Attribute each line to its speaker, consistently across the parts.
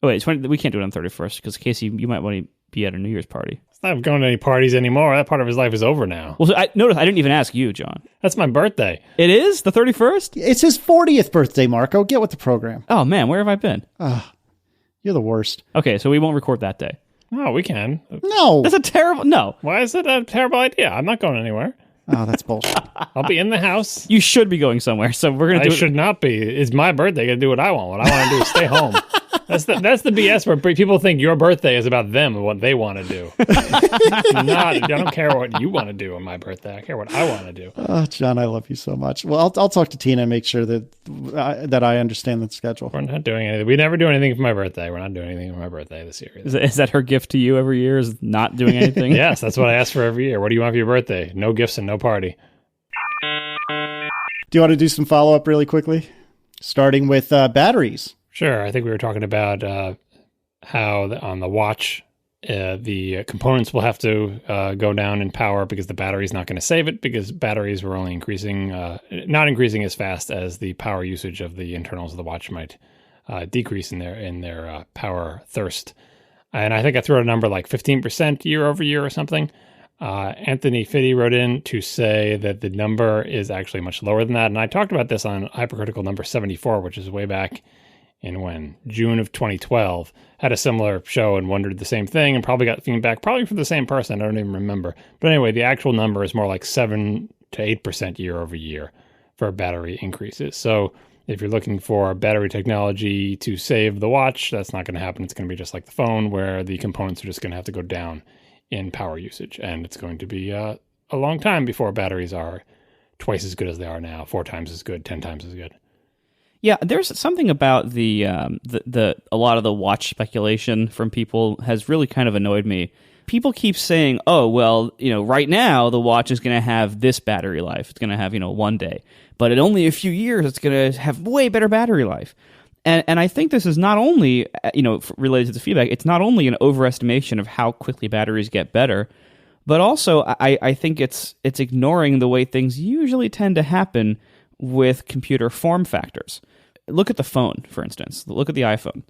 Speaker 1: Oh, wait, we can't do it on 31st because Casey, you might want to be at a New Year's party.
Speaker 2: He's not going to any parties anymore. That part of his life is over now.
Speaker 1: Well, notice I didn't even ask you, John.
Speaker 2: That's my birthday.
Speaker 1: It is the 31st?
Speaker 3: It's his 40th birthday, Marco. Get with the program.
Speaker 1: Oh, man, where have I been?
Speaker 3: You're the worst.
Speaker 1: Okay, so we won't record that day.
Speaker 2: No, we can.
Speaker 3: No.
Speaker 1: That's a terrible... No.
Speaker 2: Why is it a terrible idea? I'm not going anywhere.
Speaker 3: Oh, that's bullshit.
Speaker 2: I'll be in the house.
Speaker 1: You should be going somewhere, so we're going to do
Speaker 2: I should not be. It's my birthday. I got to do what I want. What I want to do is stay home. That's the BS where people think your birthday is about them and what they want to do. I don't care what you want to do on my birthday. I care what I want to do.
Speaker 3: Oh, John, I love you so much. Well, I'll talk to Tina and make sure that I understand the schedule.
Speaker 2: We're not doing anything. We never do anything for my birthday. We're not doing anything for my birthday this year.
Speaker 1: Is that her gift to you every year, is not doing anything?
Speaker 2: Yes, that's what I ask for every year. What do you want for your birthday? No gifts and no party.
Speaker 3: Do you want to do some follow-up really quickly? Starting with batteries.
Speaker 2: Sure. I think we were talking about how on the watch, the components will have to go down in power because the battery's not going to save it, because batteries were only increasing, not increasing as fast as the power usage of the internals of the watch might decrease in their power thirst. And I think I threw out a number like 15% year over year or something. Anthony Fitty wrote in to say that the number is actually much lower than that. And I talked about this on Hypercritical number 74, which is way back in June of 2012, had a similar show and wondered the same thing and probably got feedback, probably from the same person. I don't even remember. But anyway, the actual number is more like 7 to 8% year over year for battery increases. So if you're looking for battery technology to save the watch, that's not going to happen. It's going to be just like the phone, where the components are just going to have to go down in power usage. And it's going to be a long time before batteries are twice as good as they are now, 4 times as good, 10 times as good.
Speaker 1: Yeah, there's something about the a lot of the watch speculation from people has really kind of annoyed me. People keep saying, "Oh, well, right now the watch is going to have this battery life. It's going to have 1 day, but in only a few years it's going to have way better battery life." And I think this is not only related to the feedback. It's not only an overestimation of how quickly batteries get better, but also I think it's ignoring the way things usually tend to happen with computer form factors. Look at the phone, for instance. Look at the iPhone.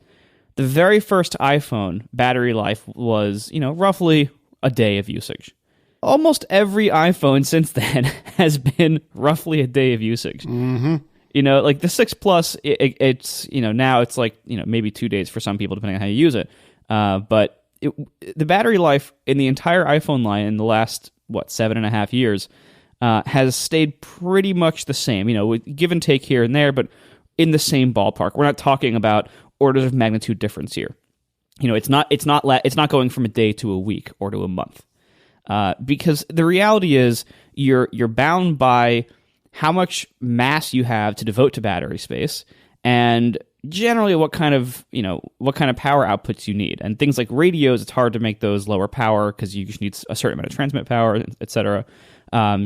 Speaker 1: The very first iPhone battery life was, roughly a day of usage. Almost every iPhone since then has been roughly a day of usage.
Speaker 3: Mm-hmm.
Speaker 1: Like the 6 Plus, it's, now it's like, maybe 2 days for some people, depending on how you use it. But the battery life in the entire iPhone line in the last, 7.5 years, has stayed pretty much the same, with give and take here and there, but in the same ballpark. We're not talking about orders of magnitude difference here. It's not going from a day to a week or to a month, because the reality is you're bound by how much mass you have to devote to battery space, and generally what kind of power outputs you need. And things like radios, it's hard to make those lower power because you just need a certain amount of transmit power, etc.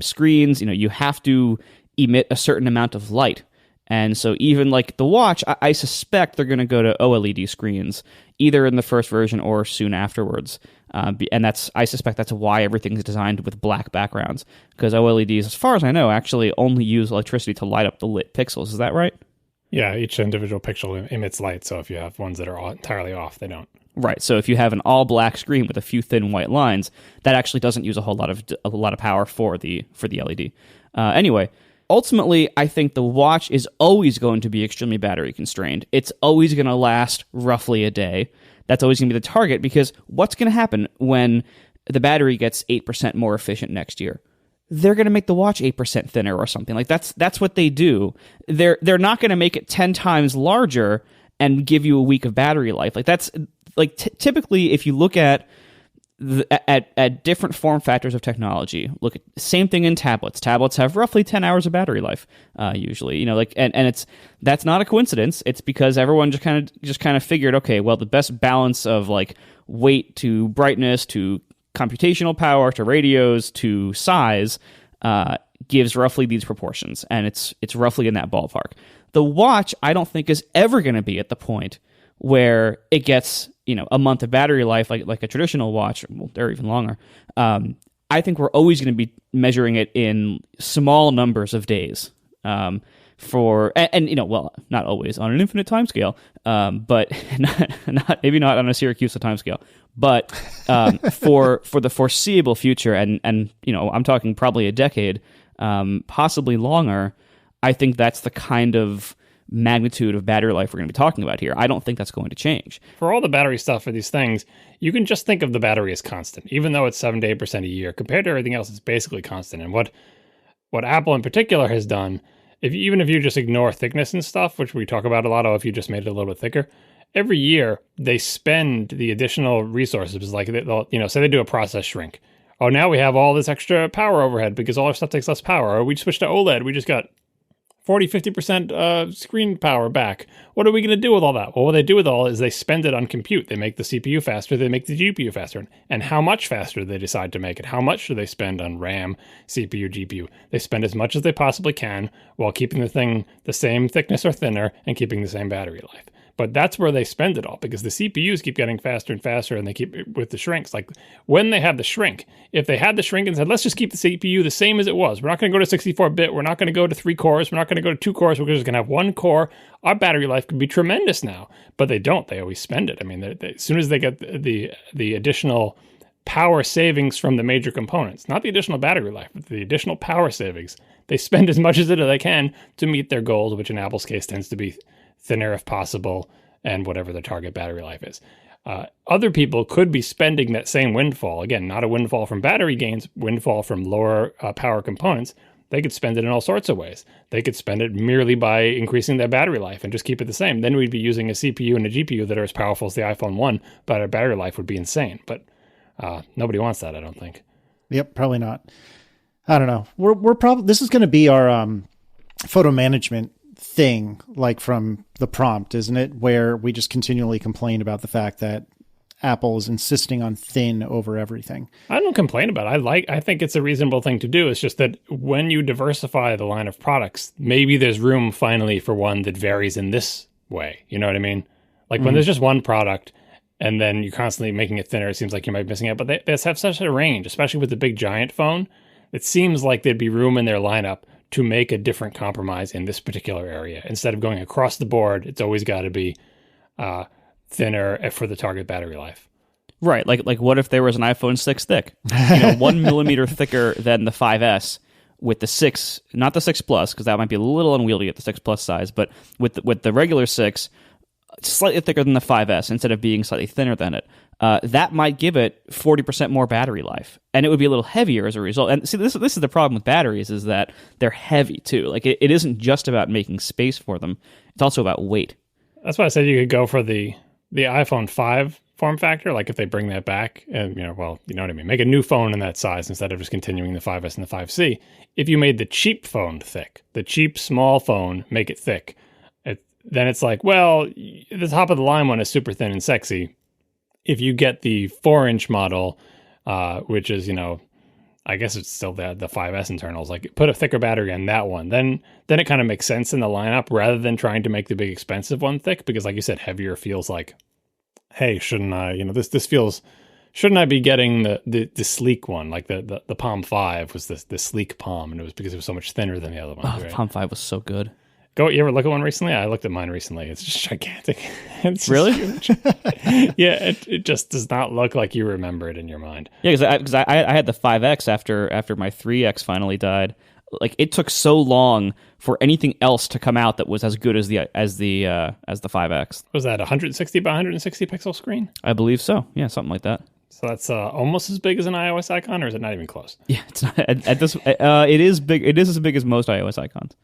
Speaker 1: Screens, you have to emit a certain amount of light. And so even like the watch, I suspect they're going to go to OLED screens, either in the first version or soon afterwards. And I suspect that's why everything's designed with black backgrounds, because OLEDs, as far as I know, actually only use electricity to light up the lit pixels. Is that right?
Speaker 2: Yeah, each individual pixel emits light, so if you have ones that are entirely off, they don't.
Speaker 1: Right, so if you have an all-black screen with a few thin white lines, that actually doesn't use a lot of power for the LED. Anyway, ultimately, I think the watch is always going to be extremely battery constrained. It's always going to last roughly a day. That's always going to be the target, because what's going to happen when the battery gets 8% more efficient next year? They're going to make the watch 8% thinner or something. Like that's what they do. They're not going to make it 10 times larger and give you a week of battery life. Like that's like typically, if you look at different form factors of technology, look at the same thing in tablets. Tablets have roughly 10 hours of battery life, usually. And that's not a coincidence. It's because everyone just kind of figured, okay, well, the best balance of like weight to brightness to computational power to radios to size gives roughly these proportions, and it's roughly in that ballpark. The watch, I don't think, is ever going to be at the point where it gets a month of battery life like a traditional watch, or even longer. I think we're always going to be measuring it in small numbers of days, and well, not always on an infinite timescale, but not maybe not on a Syracuse timescale, but for the foreseeable future, and I'm talking probably a decade, possibly longer. I think that's the kind of magnitude of battery life we're going to be talking about here. I don't think that's going to change.
Speaker 2: For all the battery stuff for these things, you can just think of the battery as constant, even though it's 7 to 8% a year. Compared to everything else, it's basically constant. And what Apple in particular has done, even if you just ignore thickness and stuff, which we talk about a lot of, if you just made it a little bit thicker, every year they spend the additional resources. Like they'll, say they do a process shrink. Oh, now we have all this extra power overhead because all our stuff takes less power. Or we switched to OLED. We just got 40-50% screen power back. What are we going to do with all that? Well, what they do with all is they spend it on compute. They make the CPU faster. They make the GPU faster. And how much faster they decide to make it? How much do they spend on RAM, CPU, GPU? They spend as much as they possibly can while keeping the thing the same thickness or thinner and keeping the same battery life. But that's where they spend it all, because the CPUs keep getting faster and faster, and they keep with the shrinks. Like when they have the shrink, if they had the shrink and said, let's just keep the CPU the same as it was. We're not going to go to 64-bit. We're not going to go to 3 cores. We're not going to go to 2 cores. We're just going to have 1 core. Our battery life could be tremendous now. But they don't. They always spend it. I mean, as soon as they get the additional power savings from the major components, not the additional battery life, but the additional power savings, they spend as much as they can to meet their goals, which in Apple's case tends to be thinner if possible, and whatever the target battery life is. Other people could be spending that same windfall. Again, not a windfall from battery gains, windfall from lower power components. They could spend it in all sorts of ways. They could spend it merely by increasing their battery life and just keep it the same. Then we'd be using a CPU and a GPU that are as powerful as the iPhone 1, but our battery life would be insane. But nobody wants that, I don't think.
Speaker 3: Yep, probably not. I don't know. We're probably, this is going to be our photo management thing, like from the prompt, isn't it? Where we just continually complain about the fact that Apple is insisting on thin over everything.
Speaker 2: I don't complain about it. I think it's a reasonable thing to do. It's just that when you diversify the line of products, maybe there's room finally for one that varies in this way. You know what I mean? Like when there's just one product and then you're constantly making it thinner, it seems like you might be missing out. But they have such a range, especially with the big giant phone. It seems like there'd be room in their lineup to make a different compromise in this particular area. Instead of going across the board, it's always got to be thinner for the target battery life.
Speaker 1: Right. Like what if there was an iPhone 6 thick? 1 millimeter thicker than the 5S with the 6, not the 6 Plus, because that might be a little unwieldy at the 6 Plus size, but with the regular 6, slightly thicker than the 5S instead of being slightly thinner than it. That might give it 40% more battery life, and it would be a little heavier as a result. And see, this is the problem with batteries, is that they're heavy too. Like it isn't just about making space for them; it's also about weight.
Speaker 2: That's why I said you could go for the iPhone 5 form factor. Like if they bring that back, and you know what I mean. Make a new phone in that size instead of just continuing the 5S and the 5C. If you made the cheap phone thick, the cheap small phone, make it thick. Then it's like, well, the top of the line one is super thin and sexy. If you get the 4-inch model, which is, I guess it's still the 5S internals, like put a thicker battery on that one, then it kind of makes sense in the lineup rather than trying to make the big expensive one thick, because like you said, heavier feels like, hey, shouldn't I, this feels, shouldn't I be getting the sleek one? Like the Palm 5 was the sleek Palm, and it was because it was so much thinner than the other ones. Right?
Speaker 1: Palm 5 was so good.
Speaker 2: You ever look at one recently? I looked at mine recently. It's just gigantic. It's
Speaker 1: really
Speaker 2: huge. Yeah, it just does not look like you remember it in your mind.
Speaker 1: Yeah, because I had the 5X after my 3X finally died. Like it took so long for anything else to come out that was as good as the 5X.
Speaker 2: Was that 160 by 160 pixel screen?
Speaker 1: I believe so. Yeah, something like that.
Speaker 2: So that's almost as big as an iOS icon, or is it not even close?
Speaker 1: Yeah, it's not. At this, it is big. It is as big as most iOS icons.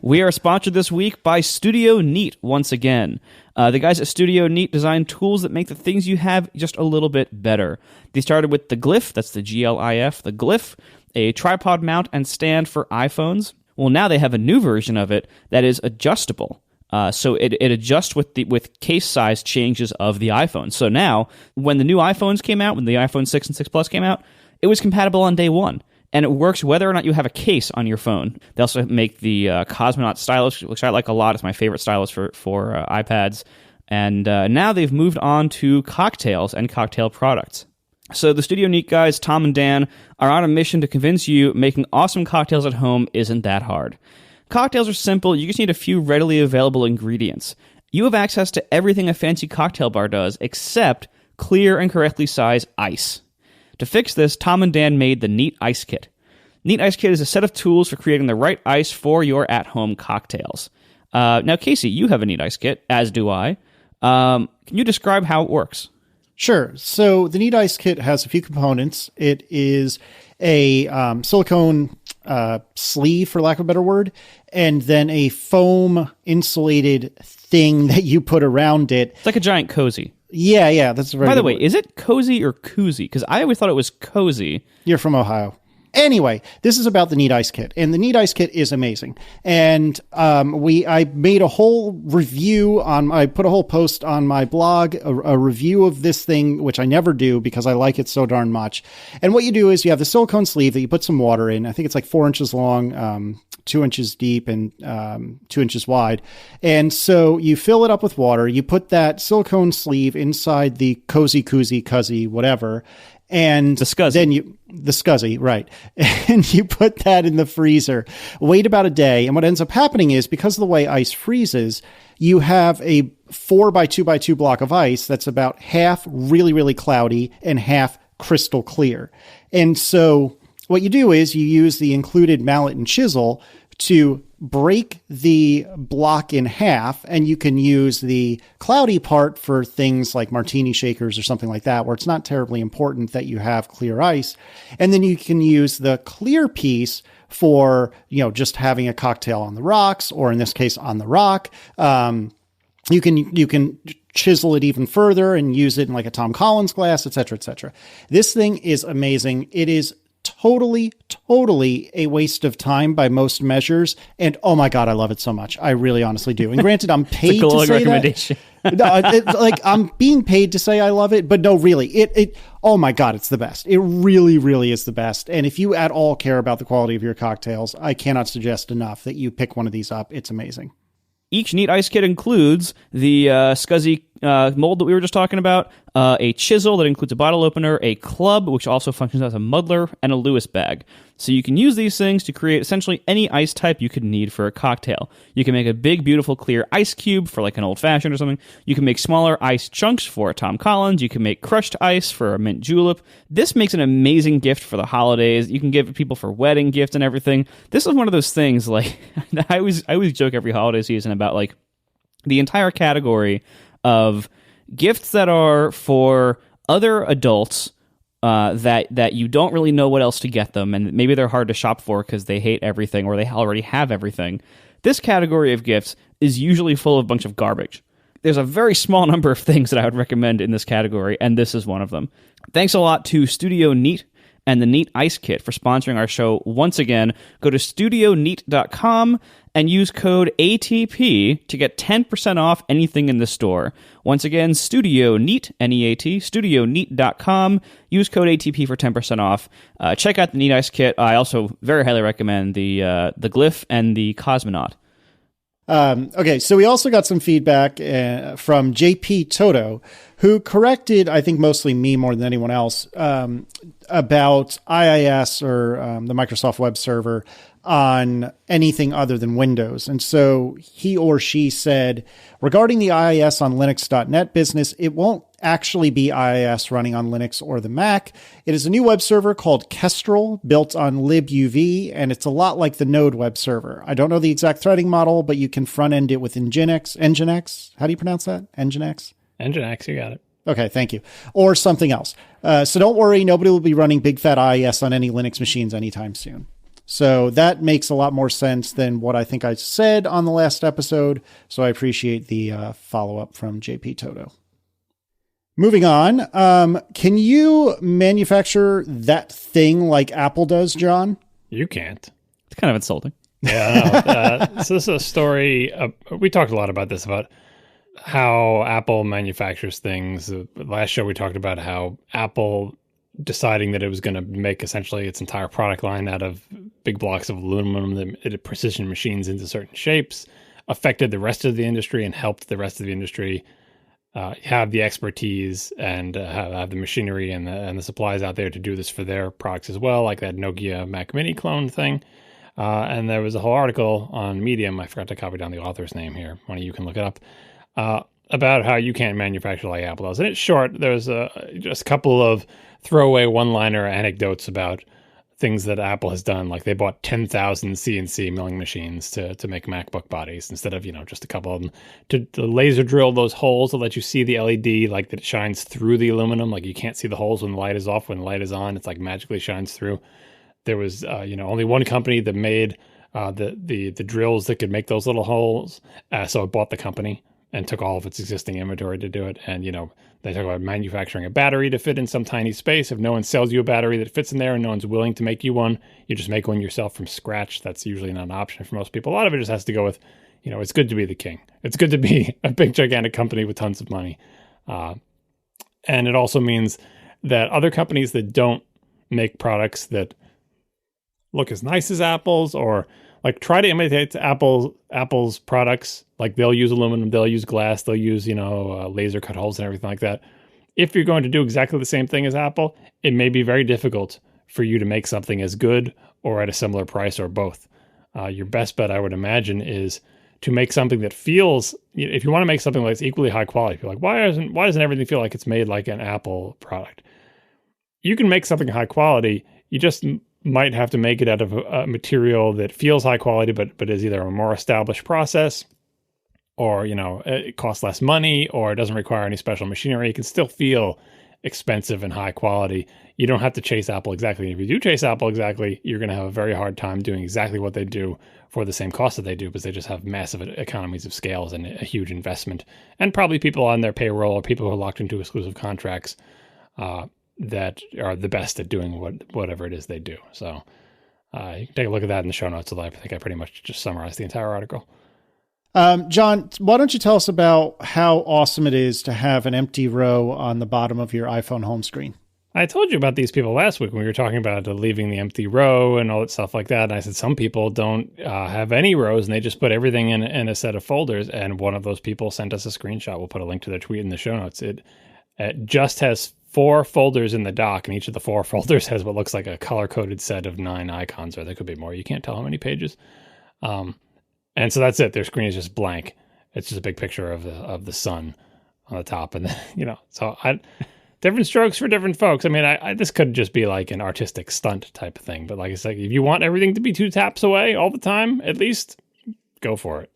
Speaker 1: We are sponsored this week by Studio Neat once again. The guys at Studio Neat design tools that make the things you have just a little bit better. They started with the Glyph, that's the GLIF, the Glyph, a tripod mount and stand for iPhones. Well, now they have a new version of it that is adjustable. So it adjusts with case size changes of the iPhone. So now, when the new iPhones came out, when the iPhone 6 and 6 Plus came out, it was compatible on day one. And it works whether or not you have a case on your phone. They also make the Cosmonaut stylus, which I like a lot. It's my favorite stylus for iPads. And now they've moved on to cocktails and cocktail products. So the Studio Neat guys, Tom and Dan, are on a mission to convince you making awesome cocktails at home isn't that hard. Cocktails are simple. You just need a few readily available ingredients. You have access to everything a fancy cocktail bar does, except clear and correctly sized ice. To fix this, Tom and Dan made the Neat Ice Kit. Neat Ice Kit is a set of tools for creating the right ice for your at-home cocktails. Now, Casey, you have a Neat Ice Kit, as do I. Can you describe how it works?
Speaker 3: Sure. So the Neat Ice Kit has a few components. It is a silicone sleeve, for lack of a better word, and then a foam insulated thing that you put around it.
Speaker 1: It's like a giant cozy.
Speaker 3: Yeah, that's a very
Speaker 1: By the
Speaker 3: good
Speaker 1: way,
Speaker 3: word.
Speaker 1: is it cozy or koozie? Because I always thought it was cozy.
Speaker 3: You're from Ohio. Anyway, this is about the Neat Ice Kit, and the Neat Ice Kit is amazing. And I made a whole review I put a whole post on my blog, a review of this thing, which I never do because I like it so darn much. And what you do is you have the silicone sleeve that you put some water in. I think it's like 4 inches long, 2 inches deep, and 2 inches wide. And so you fill it up with water. You put that silicone sleeve inside the cozy, koozie, cuzzy, whatever. And
Speaker 1: the scuzzy.
Speaker 3: Then the scuzzy, right. And you put that in the freezer, wait about a day. And what ends up happening is, because of the way ice freezes, you have a 4x2x2 block of ice that's about half really, really cloudy and half crystal clear. And so what you do is you use the included mallet and chisel to break the block in half, and you can use the cloudy part for things like martini shakers or something like that, where it's not terribly important that you have clear ice. And then you can use the clear piece for, just having a cocktail on the rocks, or in this case, on the rock. You can chisel it even further and use it in like a Tom Collins glass, et cetera, et cetera. This thing is amazing. It is totally a waste of time by most measures. And oh my God, I love it so much. I really honestly do. And granted, I'm paid to say
Speaker 1: recommendation.
Speaker 3: That. I'm being paid to say I love it, but no, really, it, oh my God, it's the best. It really, really is the best. And if you at all care about the quality of your cocktails, I cannot suggest enough that you pick one of these up. It's amazing.
Speaker 1: Each Neat Ice Kit includes the scuzzy mold that we were just talking about, a chisel that includes a bottle opener, a club, which also functions as a muddler, and a Lewis bag. So you can use these things to create essentially any ice type you could need for a cocktail. You can make a big, beautiful, clear ice cube for like an old-fashioned or something. You can make smaller ice chunks for a Tom Collins. You can make crushed ice for a mint julep. This makes an amazing gift for the holidays. You can give it people for wedding gifts and everything. This is one of those things, like, I always joke every holiday season about, like, the entire category of gifts that are for other adults that you don't really know what else to get them, and maybe they're hard to shop for because they hate everything or they already have everything. This category of gifts is usually full of a bunch of garbage. There's a very small number of things that I would recommend in this category, and this is one of them. Thanks a lot to Studio Neat and the Neat Ice Kit for sponsoring our show once again. Go to studioneat.com and use code ATP to get 10% off anything in the store. Once again, Studio Neat, N-E-A-T, studioneat.com. Use code ATP for 10% off. Check out the Neat Ice Kit. I also very highly recommend the Glyph and the Cosmonaut.
Speaker 3: Okay, so we also got some feedback from JP Toto, who corrected, I think mostly me more than anyone else, about IIS or the Microsoft Web Server on anything other than Windows. And so he or she said, regarding the IIS on Linux.net business, it won't actually be IIS running on Linux or the Mac. It is a new web server called Kestrel, built on libuv, and it's a lot like the Node web server. I don't know the exact threading model, but you can front-end it with Nginx. How do you pronounce that? Nginx?
Speaker 2: Nginx, you got it.
Speaker 3: Okay, thank you. Or something else. So don't worry, nobody will be running big fat IIS on any Linux machines anytime soon. So that makes a lot more sense than what I think I said on the last episode. So I appreciate the follow-up from JP Toto. Moving on, can you manufacture that thing like Apple does, John?
Speaker 2: You can't.
Speaker 1: It's kind of insulting.
Speaker 2: Yeah, no. So this is a story. We talked a lot about this, about how Apple manufactures things. Last show we talked about how Apple deciding that it was going to make essentially its entire product line out of big blocks of aluminum that precision machines into certain shapes affected the rest of the industry and helped the rest of the industry have the expertise and have the machinery and the supplies out there to do this for their products as well, like that Nokia Mac Mini clone thing. And there was a whole article on Medium. I forgot to copy down the author's name here. One of you can look it up. About how you can't manufacture like Apple does. And it's short. There's just a couple of throwaway one-liner anecdotes about things that Apple has done. Like they bought 10,000 CNC milling machines to make MacBook bodies instead of, just a couple of them. To laser drill those holes to let you see the LED, like that it shines through the aluminum. Like you can't see the holes when the light is off. When the light is on, it's like magically shines through. There was, only one company that made the drills that could make those little holes. So it bought the company and took all of its existing inventory to do it. And, they talk about manufacturing a battery to fit in some tiny space. If no one sells you a battery that fits in there and no one's willing to make you one, you just make one yourself from scratch. That's usually not an option for most people. A lot of it just has to go with, it's good to be the king. It's good to be a big, gigantic company with tons of money. And it also means that other companies that don't make products that look as nice as Apple's or like try to imitate Apple's products. Like they'll use aluminum, they'll use glass, they'll use, laser cut holes and everything like that. If you're going to do exactly the same thing as Apple, it may be very difficult for you to make something as good or at a similar price or both. Your best bet, I would imagine, is to make something that feels, if you want to make something that's equally high quality, if you're like, why doesn't everything feel like it's made like an Apple product? You can make something high quality. You just might have to make it out of a material that feels high quality, but is either a more established process or, it costs less money or it doesn't require any special machinery. It can still feel expensive and high quality. You don't have to chase Apple exactly. If you do chase Apple exactly, you're going to have a very hard time doing exactly what they do for the same cost that they do because they just have massive economies of scales and a huge investment and probably people on their payroll or people who are locked into exclusive contracts that are the best at doing whatever it is they do. So you can take a look at that in the show notes. I think I pretty much just summarized the entire article.
Speaker 3: John, why don't you tell us about how awesome it is to have an empty row on the bottom of your iPhone home screen?
Speaker 2: I told you about these people last week when we were talking about leaving the empty row and all that stuff like that. And I said some people don't have any rows and they just put everything in a set of folders. And one of those people sent us a screenshot. We'll put a link to their tweet in the show notes. It just has 4 folders in the dock, and each of the 4 folders has what looks like a color-coded set of 9 icons, or there could be more. You can't tell how many pages. And so that's it. Their screen is just blank. It's just a big picture of the sun on the top. And then, different strokes for different folks. I mean, this could just be like an artistic stunt type of thing. But like I said, if you want everything to be 2 taps away all the time, at least go for it.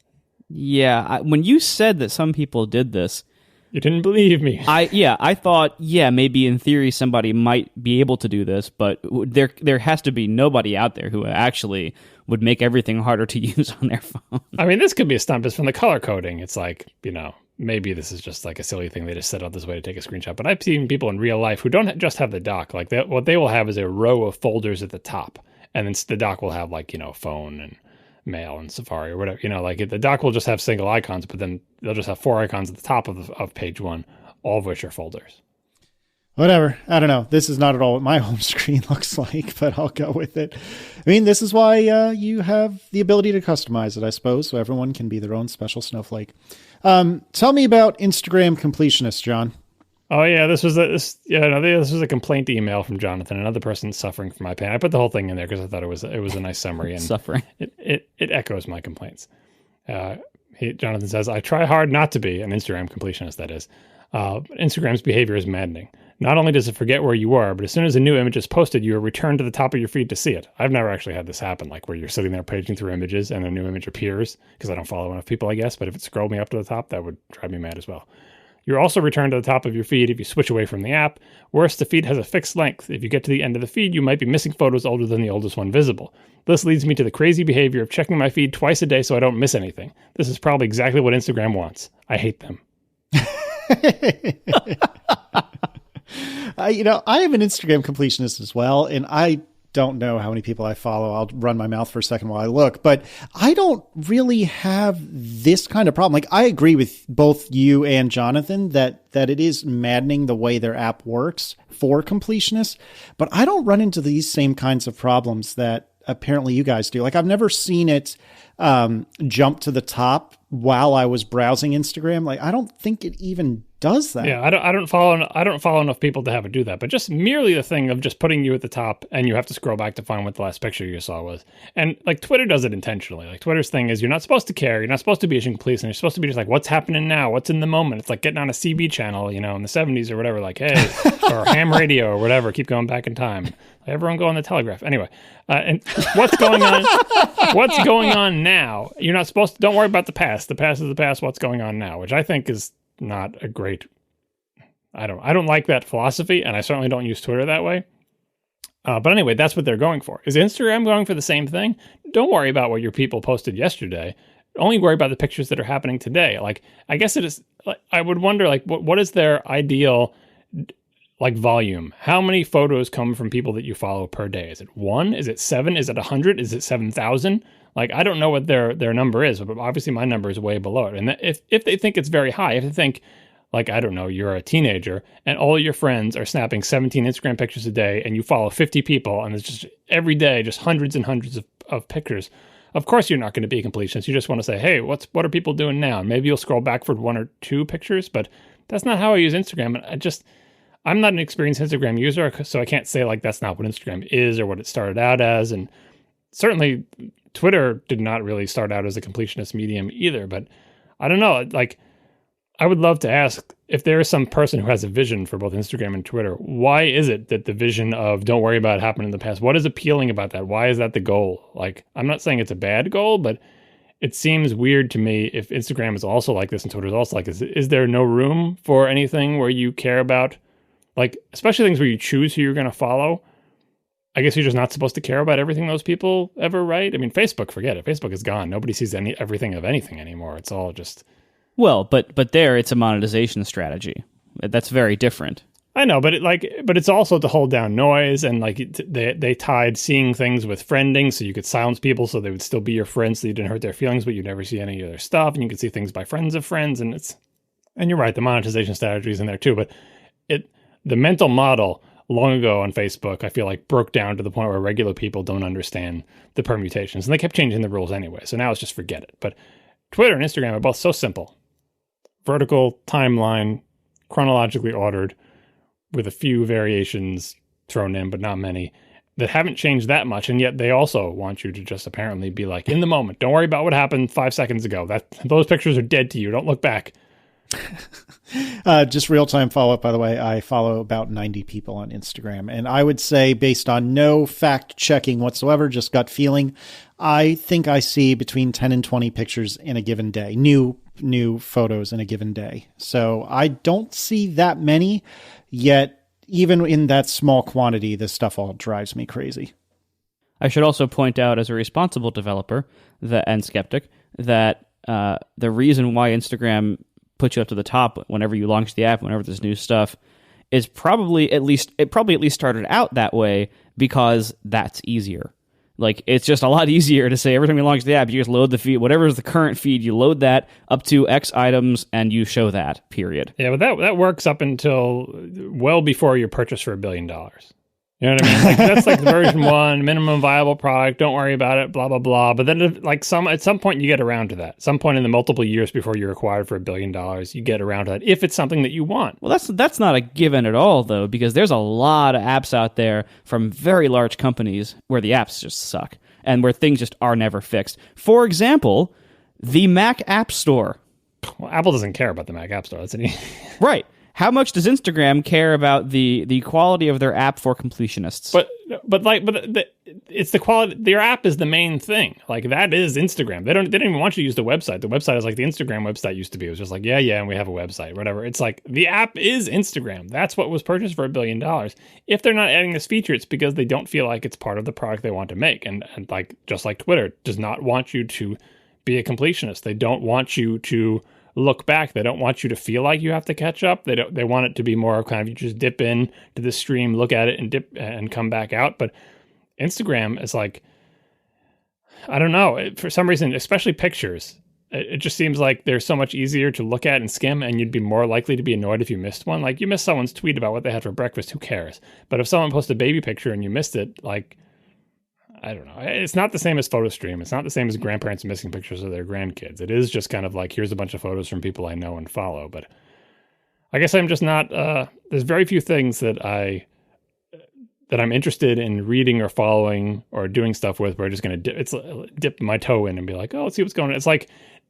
Speaker 1: Yeah. When you said that some people did this,
Speaker 2: you didn't believe me.
Speaker 1: I thought, maybe in theory somebody might be able to do this, but there has to be nobody out there who actually would make everything harder to use on their phone.
Speaker 2: I mean, this could be a stunt, but from the color coding, it's like, maybe this is just like a silly thing they just set up this way to take a screenshot. But I've seen people in real life who don't just have the dock. Like what they will have is a row of folders at the top, and then the dock will have like, phone and Mail and Safari or whatever, the dock will just have single icons, but then they'll just have 4 icons at the top of page 1, all of which are folders.
Speaker 3: Whatever. I don't know. This is not at all what my home screen looks like, but I'll go with it. I mean, this is why you have the ability to customize it, I suppose, so everyone can be their own special snowflake. Tell me about Instagram completionist, John.
Speaker 2: Oh yeah, this was a complaint email from Jonathan, another person suffering from my pain. I put the whole thing in there because I thought it was a nice summary and
Speaker 1: suffering.
Speaker 2: It echoes my complaints. Jonathan says, "I try hard not to be an Instagram completionist. That is, Instagram's behavior is maddening. Not only does it forget where you are, but as soon as a new image is posted, you are returned to the top of your feed to see it. I've never actually had this happen, like where you're sitting there paging through images and a new image appears because I don't follow enough people, I guess. But if it scrolled me up to the top, that would drive me mad as well." You're also returned to the top of your feed if you switch away from the app. Worse, the feed has a fixed length. If you get to the end of the feed, you might be missing photos older than the oldest one visible. This leads me to the crazy behavior of checking my feed twice a day so I don't miss anything. This is probably exactly what Instagram wants. I hate them.
Speaker 3: I am an Instagram completionist as well, and I don't know how many people I follow. I'll run my mouth for a second while I look, but I don't really have this kind of problem. Like, I agree with both you and Jonathan that it is maddening the way their app works for completionists, but I don't run into these same kinds of problems that apparently you guys do. Like, I've never seen it jump to the top while I was browsing Instagram. Like, I don't think it even does that.
Speaker 2: Yeah, I don't follow enough people to have it do that. But just merely the thing of just putting you at the top and you have to scroll back to find what the last picture you saw was. And like Twitter does it intentionally. Like Twitter's thing is you're not supposed to care. You're not supposed to be issue police, and you're supposed to be just like, what's happening now? What's in the moment? It's like getting on a CB channel, in the 70s or whatever. Like, hey, or ham radio or whatever. Keep going back in time. Everyone go on the Telegraph. Anyway, and what's going on? What's going on now? You're not supposed to. Don't worry about the past. The past is the past. What's going on now? Which I think is not a great. I don't like that philosophy, and I certainly don't use Twitter that way. But anyway, that's what they're going for. Is Instagram going for the same thing? Don't worry about what your people posted yesterday. Only worry about the pictures that are happening today. Like, I guess it is. Like, I would wonder, like, what is their ideal? Like volume, how many photos come from people that you follow per day? Is it 1? Is it 7? Is it 100? Is it 7,000? Like, I don't know what their number is, but obviously my number is way below it. And if they think it's very high, if they think, like, I don't know, you're a teenager and all your friends are snapping 17 Instagram pictures a day and you follow 50 people and it's just every day, just hundreds and hundreds of pictures. Of course, you're not going to be a completionist. You just want to say, hey, what are people doing now? And maybe you'll scroll back for 1 or 2 pictures, but that's not how I use Instagram. And I'm not an experienced Instagram user, so I can't say like that's not what Instagram is or what it started out as. And certainly Twitter did not really start out as a completionist medium either. But I don't know, like I would love to ask if there is some person who has a vision for both Instagram and Twitter, why is it that the vision of don't worry about it happened in the past? What is appealing about that? Why is that the goal? Like, I'm not saying it's a bad goal, but it seems weird to me if Instagram is also like this and Twitter is also like this. Is there no room for anything where you care about, like, especially things where you choose who you're going to follow? I guess you're just not supposed to care about everything those people ever write. I mean, Facebook, forget it. Facebook is gone. Nobody sees everything of anything anymore. It's all just...
Speaker 1: Well, but there it's a monetization strategy. That's very different.
Speaker 2: I know, but it's also to hold down noise, and like they tied seeing things with friending, so you could silence people, so they would still be your friends, so you didn't hurt their feelings, but you'd never see any of their stuff, and you could see things by friends of friends, and you're right, the monetization strategy is in there too, but the mental model long ago on Facebook, I feel like broke down to the point where regular people don't understand the permutations, and they kept changing the rules anyway. So now it's just forget it. But Twitter and Instagram are both so simple: vertical timeline, chronologically ordered, with a few variations thrown in, but not many, that haven't changed that much. And yet they also want you to just apparently be like, in the moment, don't worry about what happened 5 seconds ago. Those pictures are dead to you. Don't look back.
Speaker 3: Just real-time follow-up, by the way. I follow about 90 people on Instagram, and I would say, based on no fact-checking whatsoever, just gut feeling, I think I see between 10 and 20 pictures in a given day, new photos in a given day. So I don't see that many, yet even in that small quantity, this stuff all drives me crazy.
Speaker 1: I should also point out, as a responsible developer and skeptic, that the reason why Instagram put you up to the top whenever you launch the app, whenever there's new stuff, is probably at least started out that way because that's easier. Like, it's just a lot easier to say every time you launch the app, you just load the feed, whatever is the current feed, you load that up to X items and you show that, period.
Speaker 2: Yeah, but that works up until well before your purchase for $1 billion. You know what I mean? Like, that's like the version 1, minimum viable product. Don't worry about it, blah, blah, blah. But then at some point you get around to that. Some point in the multiple years before you're acquired for $1 billion, you get around to that if it's something that you want.
Speaker 1: Well, that's not a given at all, though, because there's a lot of apps out there from very large companies where the apps just suck and where things just are never fixed. For example, the Mac App Store.
Speaker 2: Well, Apple doesn't care about the Mac App Store. That's
Speaker 1: Right. How much does Instagram care about the quality of their app for completionists?
Speaker 2: But it's the quality. Their app is the main thing. Like, that is Instagram. They don't even want you to use the website. The website is like the Instagram website used to be. It was just like, yeah, and we have a website, whatever. It's like the app is Instagram. That's what was purchased for $1 billion. If they're not adding this feature, it's because they don't feel like it's part of the product they want to make. And like, just like Twitter does not want you to be a completionist. They don't want you to look back. They don't want you to feel like you have to catch up. They want it to be more kind of, you just dip in to the stream, look at it, and dip and come back out. But Instagram is like, I don't know, for some reason, especially pictures, it just seems like they're so much easier to look at and skim, and you'd be more likely to be annoyed if you missed one. Like, you missed someone's tweet about what they had for breakfast, who cares? But if someone posted a baby picture and you missed it, like, I don't know. It's not the same as PhotoStream. It's not the same as grandparents missing pictures of their grandkids. It is just kind of like, here's a bunch of photos from people I know and follow. But I guess I'm just not, there's very few things that I'm interested in reading or following or doing stuff with where I'm just going to dip my toe in and be like, oh, let's see what's going on.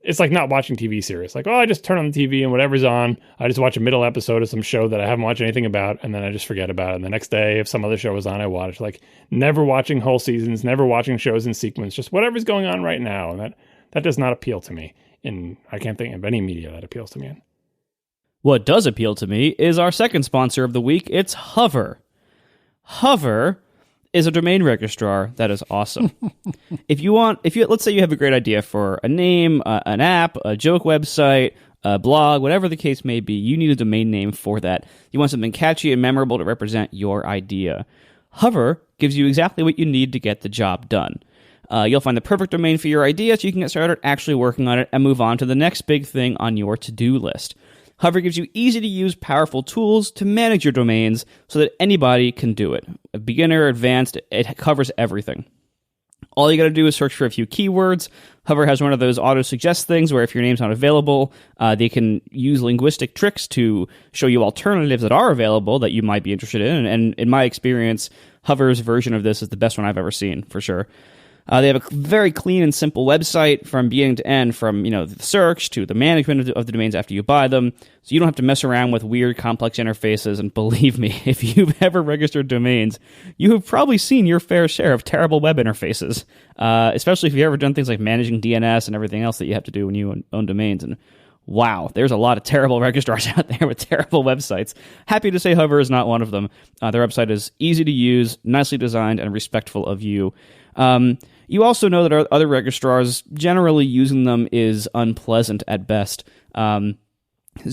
Speaker 2: It's like not watching TV series. Like, oh, I just turn on the TV and whatever's on, I just watch a middle episode of some show that I haven't watched anything about, and then I just forget about it. And the next day, if some other show was on, I watch. Like, never watching whole seasons, never watching shows in sequence, just whatever's going on right now. And that does not appeal to me. I can't think of any media that appeals to me in.
Speaker 1: What does appeal to me is our second sponsor of the week. It's Hover. Hover is a domain registrar that is awesome. Let's say you have a great idea for a name, an app, a joke website, a blog, whatever the case may be, you need a domain name for that. You want something catchy and memorable to represent your idea. Hover gives you exactly what you need to get the job done. You'll find the perfect domain for your idea so you can get started actually working on it and move on to the next big thing on your to-do list. Hover gives you easy-to-use, powerful tools to manage your domains so that anybody can do it. A beginner, advanced, it covers everything. All you got to do is search for a few keywords. Hover has one of those auto-suggest things where if your name's not available, they can use linguistic tricks to show you alternatives that are available that you might be interested in. And in my experience, Hover's version of this is the best one I've ever seen, for sure. They have a very clean and simple website from beginning to end, from the search to the management of the domains after you buy them. So you don't have to mess around with weird, complex interfaces. And believe me, if you've ever registered domains, you have probably seen your fair share of terrible web interfaces, especially if you've ever done things like managing DNS and everything else that you have to do when you own domains. And wow, there's a lot of terrible registrars out there with terrible websites. Happy to say Hover is not one of them. Their website is easy to use, nicely designed, and respectful of you. You also know that our other registrars, generally using them is unpleasant at best. There's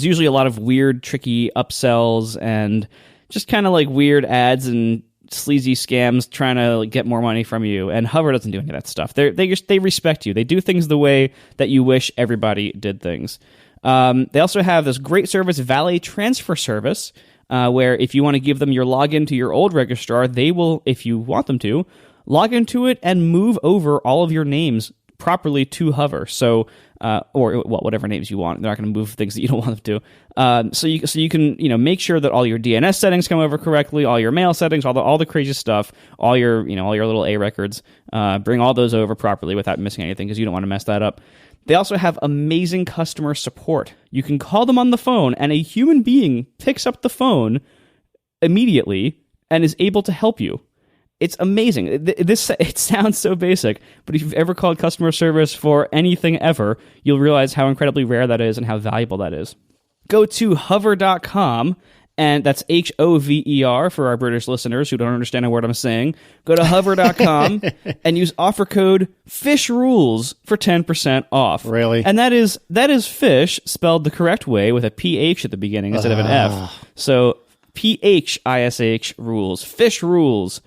Speaker 1: usually a lot of weird, tricky upsells and just kind of like weird ads and sleazy scams trying to get more money from you. And Hover doesn't do any of that stuff. They respect you. They do things the way that you wish everybody did things. They also have this great service, Valet Transfer Service, where if you want to give them your login to your old registrar, they will, if you want them to, log into it and move over all of your names properly to Hover. So, whatever names you want. They're not going to move things that you don't want them to. So you can make sure that all your DNS settings come over correctly, all your mail settings, all the crazy stuff, all your little A records. Bring all those over properly without missing anything because you don't want to mess that up. They also have amazing customer support. You can call them on the phone, and a human being picks up the phone immediately and is able to help you. It's amazing. It sounds so basic, but if you've ever called customer service for anything ever, you'll realize how incredibly rare that is and how valuable that is. Go to hover.com, and that's HOVER for our British listeners who don't understand a word I'm saying. Go to hover.com and use offer code FISHRULES for 10% off.
Speaker 3: Really?
Speaker 1: And that is fish spelled the correct way with a PH at the beginning instead of an F. So PHISH rules. Fish rules.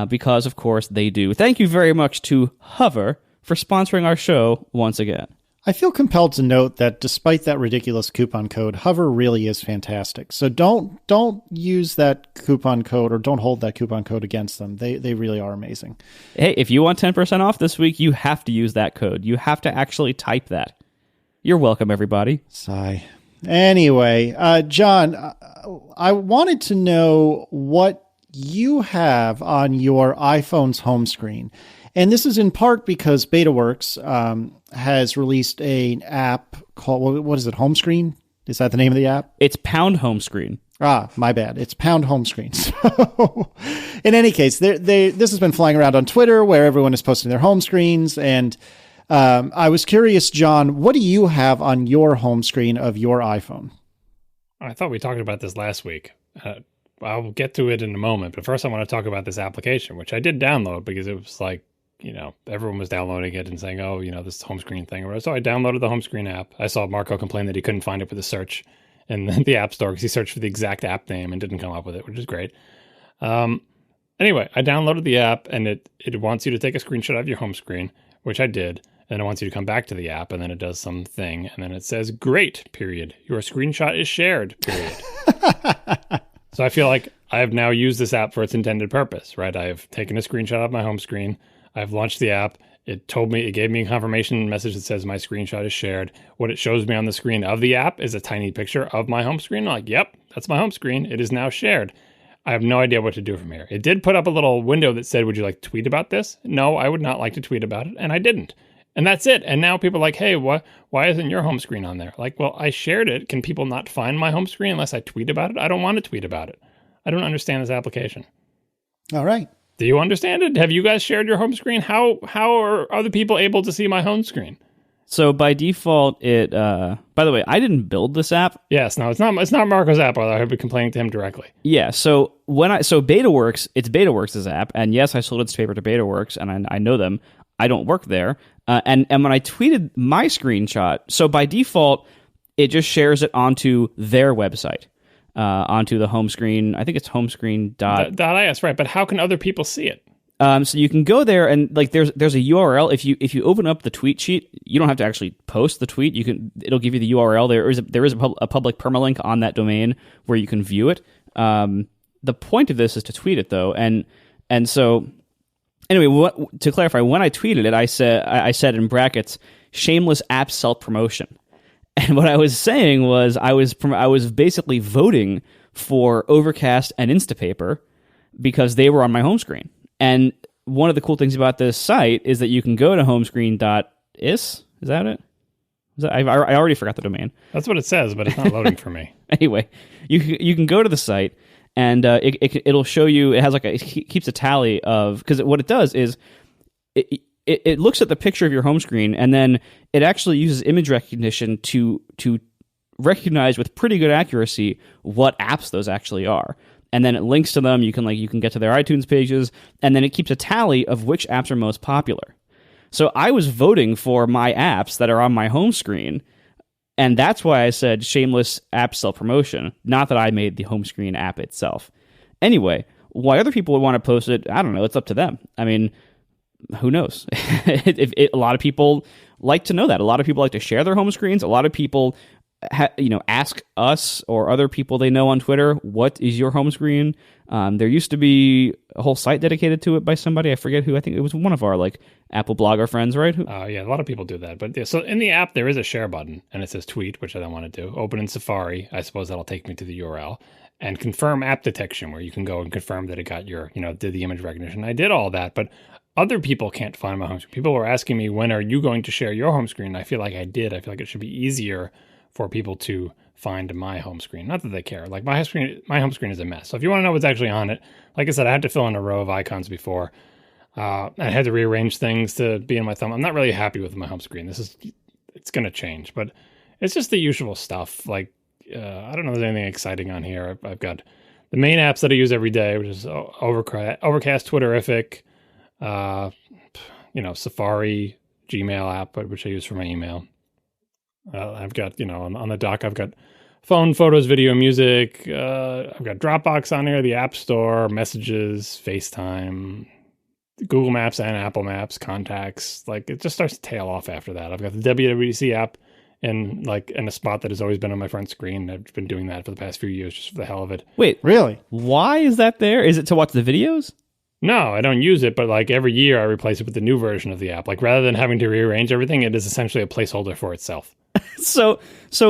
Speaker 1: Because, of course, they do. Thank you very much to Hover for sponsoring our show once again.
Speaker 3: I feel compelled to note that despite that ridiculous coupon code, Hover really is fantastic. So don't use that coupon code or don't hold that coupon code against them. They really are amazing.
Speaker 1: Hey, if you want 10% off this week, you have to use that code. You have to actually type that. You're welcome, everybody.
Speaker 3: Sigh. Anyway, John, I wanted to know what you have on your iPhone's home screen. And this is in part because BetaWorks has released an app called, what is it, Home Screen? Is that the name of the app?
Speaker 1: It's Pound Home Screen.
Speaker 3: My bad. It's Pound Home Screen. So, in any case, this has been flying around on Twitter where everyone is posting their home screens. And I was curious, John, what do you have on your home screen of your iPhone?
Speaker 2: I thought we talked about this last week. I'll get to it in a moment, but first I want to talk about this application, which I did download because it was like, everyone was downloading it and saying, oh, this home screen thing. So I downloaded the home screen app. I saw Marco complain that he couldn't find it with the search in the App Store because he searched for the exact app name and didn't come up with it, which is great. Anyway, I downloaded the app and it wants you to take a screenshot of your home screen, which I did. Then it wants you to come back to the app, and then it does something, and then it says, great, period. Your screenshot is shared, period. So I feel like I have now used this app for its intended purpose, right? I have taken a screenshot of my home screen. I've launched the app. It gave me a confirmation message that says my screenshot is shared. What it shows me on the screen of the app is a tiny picture of my home screen. I'm like, yep, that's my home screen. It is now shared. I have no idea what to do from here. It did put up a little window that said, would you like to tweet about this? No, I would not like to tweet about it. And I didn't. And that's it. And now people are like, hey, why isn't your home screen on there? Like, well, I shared it. Can people not find my home screen unless I tweet about it? I don't want to tweet about it. I don't understand this application.
Speaker 3: All right.
Speaker 2: Do you understand it? Have you guys shared your home screen? How are other people able to see my home screen?
Speaker 1: So by default, it. By the way, I didn't build this app.
Speaker 2: Yes, no, it's not Marco's app. Although I've been complaining to him directly.
Speaker 1: Yeah. So BetaWorks, it's BetaWorks' app, and yes, I sold its paper to BetaWorks, and I know them. I don't work there, and when I tweeted my screenshot, so by default, it just shares it onto their website. Onto the home screen. I think it's homescreen.is,
Speaker 2: right? But how can other people see it?
Speaker 1: So you can go there and like there's a URL. If you open up the tweet sheet, you don't have to actually post the tweet. It'll give you the URL. There is a public permalink on that domain where you can view it. The point of this is to tweet it though, and so anyway, to clarify, when I tweeted it, I said in brackets, shameless app self promotion. And what I was saying was I was basically voting for Overcast and Instapaper because they were on my home screen. And one of the cool things about this site is that you can go to homescreen.is. Is that it? I already forgot the domain.
Speaker 2: That's what it says, but it's not loading for me.
Speaker 1: Anyway, you can go to the site and it'll show you. It has it keeps a tally of, because what it does is it looks at the picture of your home screen, and then it actually uses image recognition to recognize with pretty good accuracy what apps those actually are. And then it links to them. You can get to their iTunes pages, and then it keeps a tally of which apps are most popular. So I was voting for my apps that are on my home screen, and that's why I said shameless app self-promotion, not that I made the home screen app itself. Anyway, why other people would want to post it, I don't know. It's up to them. I mean, who knows? A lot of people like to know that. A lot of people like to share their home screens. A lot of people, ask us or other people they know on Twitter, what is your home screen? There used to be a whole site dedicated to it by somebody. I forget who. I think it was one of our Apple blogger friends, right?
Speaker 2: Yeah, a lot of people do that. But yeah, so in the app, there is a share button, and it says tweet, which I don't want to do. Open in Safari. I suppose that'll take me to the URL. And confirm app detection, where you can go and confirm that it got did the image recognition. I did all that, but other people can't find my home screen. People were asking me, when are you going to share your home screen? I feel like I did. I feel like it should be easier for people to find my home screen. Not that they care. Like my home screen is a mess. So if you want to know what's actually on it, like I said, I had to fill in a row of icons before. I had to rearrange things to be in my thumb. I'm not really happy with my home screen. It's going to change, but it's just the usual stuff. Like, I don't know if there's anything exciting on here. I've got the main apps that I use every day, which is Overcast, Twitterrific, Safari, Gmail app, which I use for my email. I've got, on the dock, I've got phone, photos, video, music. I've got Dropbox on here, the App Store, Messages, FaceTime, Google Maps and Apple Maps, Contacts. It just starts to tail off after that. I've got the WWDC app in a spot that has always been on my front screen. I've been doing that for the past few years just for the hell of it.
Speaker 1: Wait,
Speaker 3: really?
Speaker 1: Why is that there? Is it to watch the videos?
Speaker 2: No, I don't use it, but every year I replace it with the new version of the app. Rather than having to rearrange everything, it is essentially a placeholder for itself.
Speaker 1: So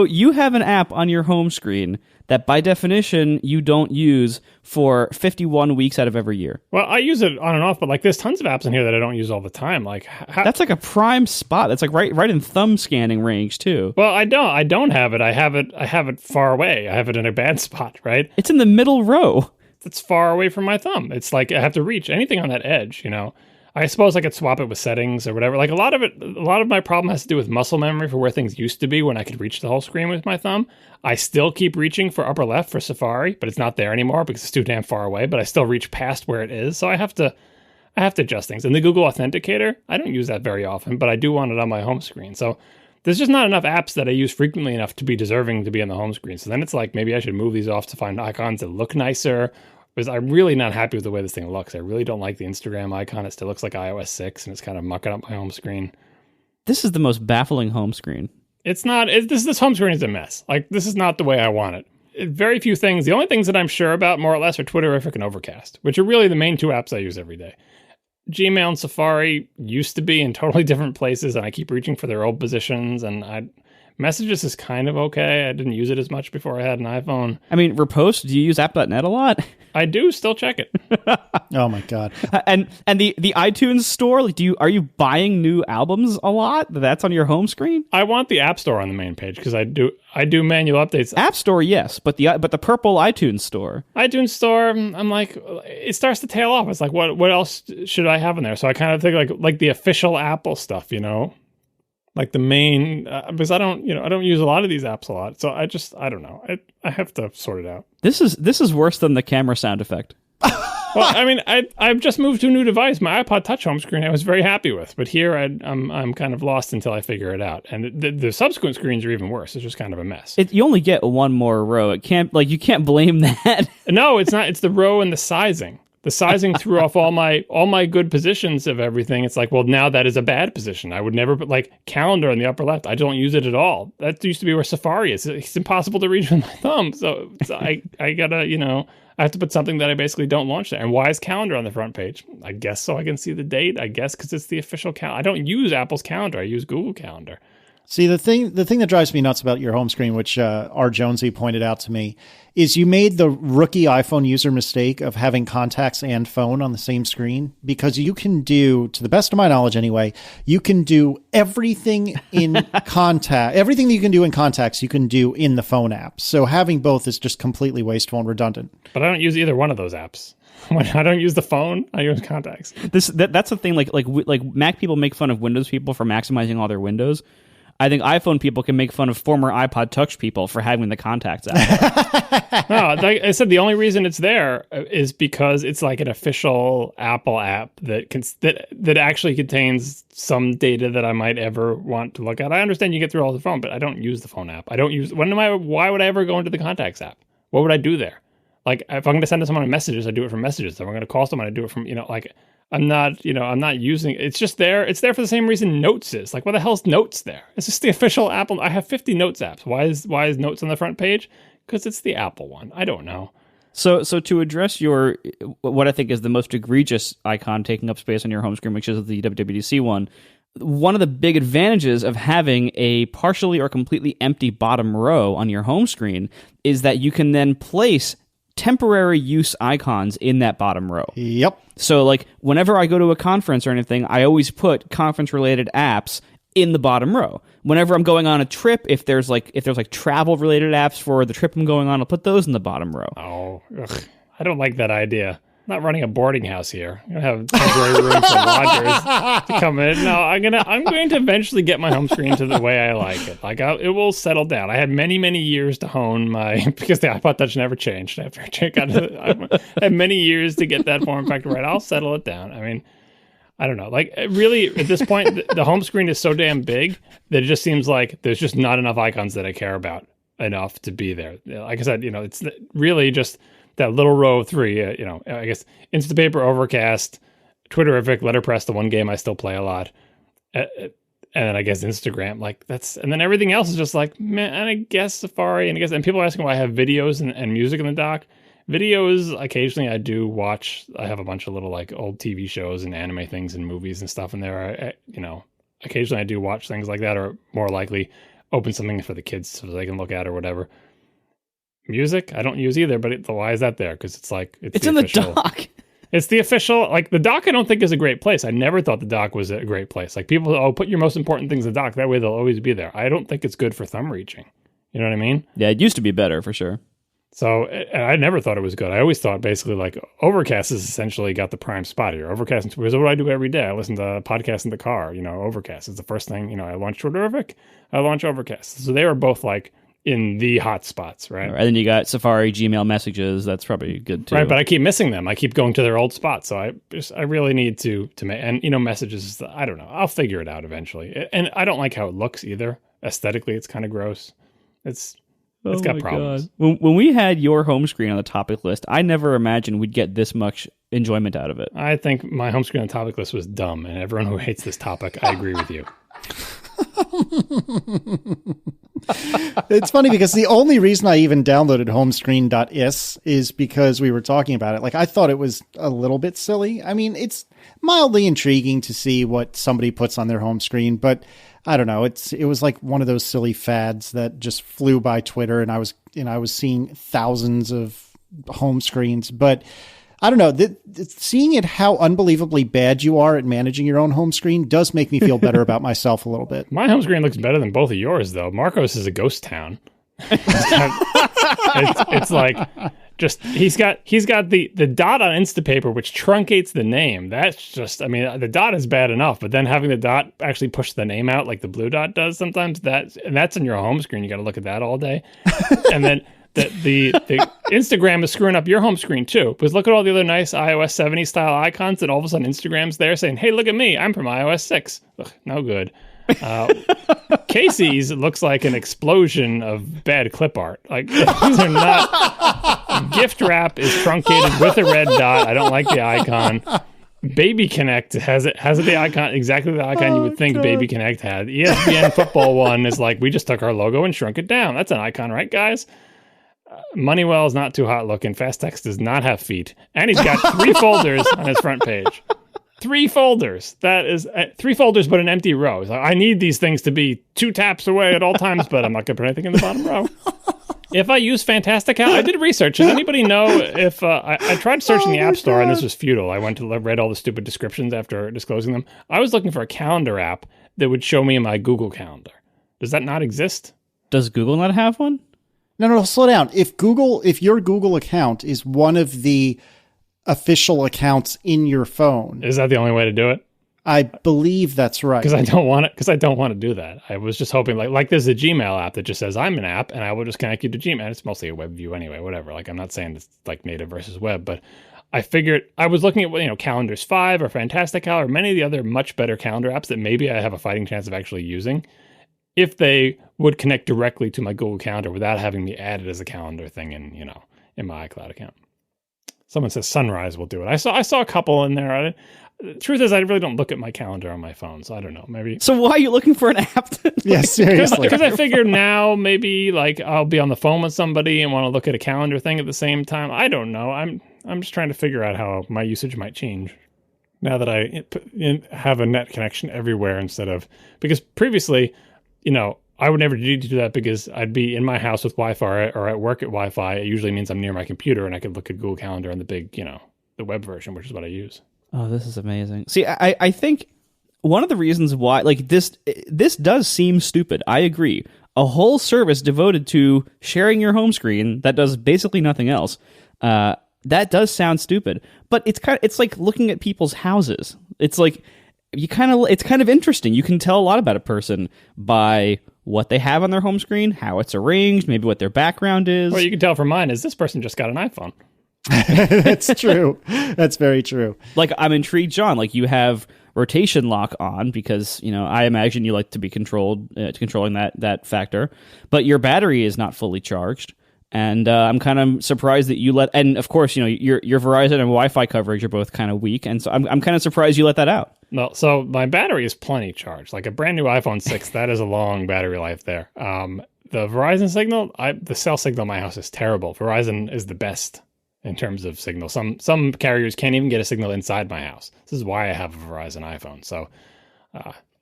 Speaker 1: you have an app on your home screen that by definition you don't use for 51 weeks out of every year.
Speaker 2: Well, I use it on and off, but there's tons of apps in here that I don't use all the time.
Speaker 1: That's a prime spot. That's right in thumb scanning range too.
Speaker 2: Well, I don't have it. I have it far away. I have it in a bad spot, right?
Speaker 1: It's in the middle row.
Speaker 2: It's far away from my thumb. It's I have to reach anything on that edge, I suppose I could swap it with settings or whatever. A lot of my problem has to do with muscle memory for where things used to be when I could reach the whole screen with my thumb. I still keep reaching for upper left for Safari, but it's not there anymore because it's too damn far away, but I still reach past where it is. So I have to adjust things. And the Google Authenticator, I don't use that very often, but I do want it on my home screen. So there's just not enough apps that I use frequently enough to be deserving to be on the home screen. So then it's maybe I should move these off to find icons that look nicer. Because I'm really not happy with the way this thing looks. I really don't like the Instagram icon. It still looks like iOS 6, and it's kind of mucking up my home screen.
Speaker 1: This is the most baffling home screen.
Speaker 2: It's not. This home screen is a mess. This is not the way I want it. Very few things. The only things that I'm sure about, more or less, are Twitterrific and Overcast, which are really the main two apps I use every day. Gmail and Safari used to be in totally different places, and I keep reaching for their old positions. And Messages is kind of okay. I didn't use it as much before I had an iPhone.
Speaker 1: I mean, Repost, do you use app.net a lot?
Speaker 2: I do still check it.
Speaker 3: Oh my God.
Speaker 1: And the iTunes store, like, are you buying new albums a lot? That's on your home screen?
Speaker 2: I want the App Store on the main page because I do manual updates.
Speaker 1: App Store, yes, but the purple iTunes store.
Speaker 2: iTunes Store, I'm like, it starts to tail off. It's like, what else should I have in there? So I kind of think like the official Apple stuff, like the main, because I don't use a lot of these apps a lot. So I don't know. I have to sort it out.
Speaker 1: This is worse than the camera sound effect.
Speaker 2: Well, I mean, I've just moved to a new device. My iPod Touch home screen I was very happy with, but here I'm kind of lost until I figure it out. And the subsequent screens are even worse. It's just kind of a mess.
Speaker 1: You only get one more row. You can't blame that.
Speaker 2: No, it's not. It's the row and the sizing. The sizing threw off all my good positions of everything. It's like, well, now that is a bad position. I would never put like calendar in the upper left. I don't use it at all. That used to be where Safari is. It's impossible to reach with my thumb. So I gotta, I have to put something that I basically don't launch there. And why is calendar on the front page? I guess so I can see the date. I guess because it's the official calendar. I don't use Apple's calendar. I use Google Calendar.
Speaker 3: See, the thing that drives me nuts about your home screen, which R. Jonesy pointed out to me, is you made the rookie iPhone user mistake of having contacts and phone on the same screen, because you can do, to the best of my knowledge anyway, you can do everything in everything that you can do in contacts, you can do in the phone app. So having both is just completely wasteful and redundant.
Speaker 2: But I don't use either one of those apps. When I don't use the phone, I use contacts.
Speaker 1: That's the thing. Like Mac people make fun of Windows people for maximizing all their windows. I think iPhone people can make fun of former iPod Touch people for having the contacts app.
Speaker 2: No, like I said, the only reason it's there is because it's like an official Apple app that actually contains some data that I might ever want to look at. I understand you get through all the phone, but I don't use the phone app. I don't use. Why would I ever go into the contacts app? What would I do there? Like if I'm going to send to someone messages, I do it from messages. If I'm going to call someone, I do it from I'm not using it's just there. It's there for the same reason Notes is. Like, what the hell's Notes there? It's just the official Apple. I have 50 Notes apps. Why is Notes on the front page? Because it's the Apple one. I don't know.
Speaker 1: So to address what I think is the most egregious icon taking up space on your home screen, which is the WWDC one of the big advantages of having a partially or completely empty bottom row on your home screen is that you can then place temporary use icons in that bottom row.
Speaker 3: Yep.
Speaker 1: So like whenever I go to a conference or anything, I always put conference related apps in the bottom row. Whenever I'm going on a trip, if there's travel related apps for the trip I'm going on, I'll put those in the bottom row.
Speaker 2: Oh, ugh. I don't like that idea. I'm not running a boarding house here. I'm gonna have temporary room for lodgers to come in. No, I'm going to eventually get my home screen to the way I like it. Like it will settle down. I had many years to hone because the iPod Touch never changed after I had many years to get that form factor right. I'll settle it down. I mean, I don't know. Like really, at this point, the home screen is so damn big that it just seems like there's just not enough icons that I care about enough to be there. Like I said, it's really just that little row of three, I guess Instapaper, Overcast, Twitterrific, Letterpress, the one game I still play a lot, and then I guess Instagram. Like and then everything else is just like, man. And I guess Safari, and people are asking why I have videos and music in the dock. Videos, occasionally I do watch. I have a bunch of little like old TV shows and anime things and movies and stuff in there. Occasionally I do watch things like that, or more likely open something for the kids so they can look at or whatever. Music, I don't use either, but why is that there? Because it's
Speaker 1: in the dock.
Speaker 2: It's the official, like the dock I don't think is a great place. I never thought the dock was a great place. Like people, put your most important things in the dock. That way they'll always be there. I don't think it's good for thumb reaching. You know what I mean?
Speaker 1: Yeah, it used to be better for sure.
Speaker 2: So I never thought it was good. I always thought basically like Overcast has essentially got the prime spot here. Overcast, because what I do every day, I listen to podcasts in the car. Overcast is the first thing. I launch Twitterrific, I launch Overcast. So they were both like in the hot spots, right?
Speaker 1: And then you got Safari, Gmail messages. That's probably good too.
Speaker 2: Right, but I keep missing them. I keep going to their old spots. So I really need to make, and messages, I don't know. I'll figure it out eventually. And I don't like how it looks either. Aesthetically, it's kind of gross. It's got problems.
Speaker 1: God. When we had your home screen on the topic list, I never imagined we'd get this much enjoyment out of it.
Speaker 2: I think my home screen on the topic list was dumb, and everyone who hates this topic, I agree with you.
Speaker 3: Oh It's funny because the only reason I even downloaded homescreen.is is because we were talking about it. Like, I thought it was a little bit silly. I mean, it's mildly intriguing to see what somebody puts on their home screen, but I don't know. It was like one of those silly fads that just flew by Twitter, and I was seeing thousands of home screens, but I don't know. Seeing it how unbelievably bad you are at managing your own home screen does make me feel better about myself a little bit.
Speaker 2: My home screen looks better than both of yours, though. Marcos is a ghost town. It's like just he's got the dot on Instapaper, which truncates the name. That's just, I mean, the dot is bad enough, but then having the dot actually push the name out like the blue dot does sometimes, that's in your home screen. You got to look at that all day, and then. The Instagram is screwing up your home screen too, because look at all the other nice iOS 70 style icons, and all of a sudden Instagram's there saying, "Hey, look at me, I'm from iOS 6." Ugh, no good. Casey's looks like an explosion of bad clip art. Like, these are not. Gift wrap is truncated with a red dot. I don't like the icon. Baby Connect has the icon, exactly the icon you would think God. Baby Connect had. ESPN football one is like, we just took our logo and shrunk it down. That's an icon, right, guys? Moneywell is not too hot looking. Fast Text does not have feet. And he's got 3 folders on his front page. 3 folders. That is 3 folders, but an empty row. So I need these things to be 2 taps away at all times, but I'm not going to put anything in the bottom row. If I use Fantastical, I did research. Does anybody know if I tried searching the App Store, and this was futile. I went to read all the stupid descriptions after disclosing them. I was looking for a calendar app that would show me my Google Calendar. Does that not exist?
Speaker 1: Does Google not have one?
Speaker 3: No, slow down. If your Google account is one of the official accounts in your phone,
Speaker 2: is that the only way to do it?
Speaker 3: I believe that's right.
Speaker 2: Because I don't want to do that. I was just hoping like there's a Gmail app that just says I'm an app, and I will just connect you to Gmail. It's mostly a web view anyway, whatever. Like, I'm not saying it's like native versus web, but I figured I was looking at Calendars 5 or Fantastical or many of the other much better calendar apps that maybe I have a fighting chance of actually using, if they would connect directly to my Google Calendar without having me added as a calendar thing in my iCloud account. Someone says Sunrise will do it. I saw a couple in there. The truth is, I really don't look at my calendar on my phone, so I don't know. Maybe.
Speaker 1: So why are you looking for an app?
Speaker 3: Yeah, seriously.
Speaker 2: Because I figured now maybe like I'll be on the phone with somebody and want to look at a calendar thing at the same time. I don't know. I'm just trying to figure out how my usage might change now that I have a net connection everywhere instead of, because previously, I would never need to do that because I'd be in my house with Wi-Fi or at work at Wi-Fi. It usually means I'm near my computer and I could look at Google Calendar on the big, the web version, which is what I use.
Speaker 1: Oh, this is amazing. See, I think one of the reasons why, like, this does seem stupid. I agree. A whole service devoted to sharing your home screen that does basically nothing else. That does sound stupid. But it's like looking at people's houses. It's like it's kind of interesting. You can tell a lot about a person by what they have on their home screen, how it's arranged, maybe what their background is.
Speaker 2: Well, you can tell from mine is this person just got an iPhone.
Speaker 3: That's true. That's very true.
Speaker 1: Like, I'm intrigued, John. Like, you have rotation lock on because, I imagine you like to be controlling that factor. But your battery is not fully charged. And I'm kind of surprised that you and of course, your Verizon and Wi-Fi coverage are both kind of weak. And so I'm kind of surprised you let that out.
Speaker 2: No, so my battery is plenty charged. Like a brand new iPhone 6, that is a long battery life there. The Verizon signal, the cell signal in my house is terrible. Verizon is the best in terms of signal. Some carriers can't even get a signal inside my house. This is why I have a Verizon iPhone. So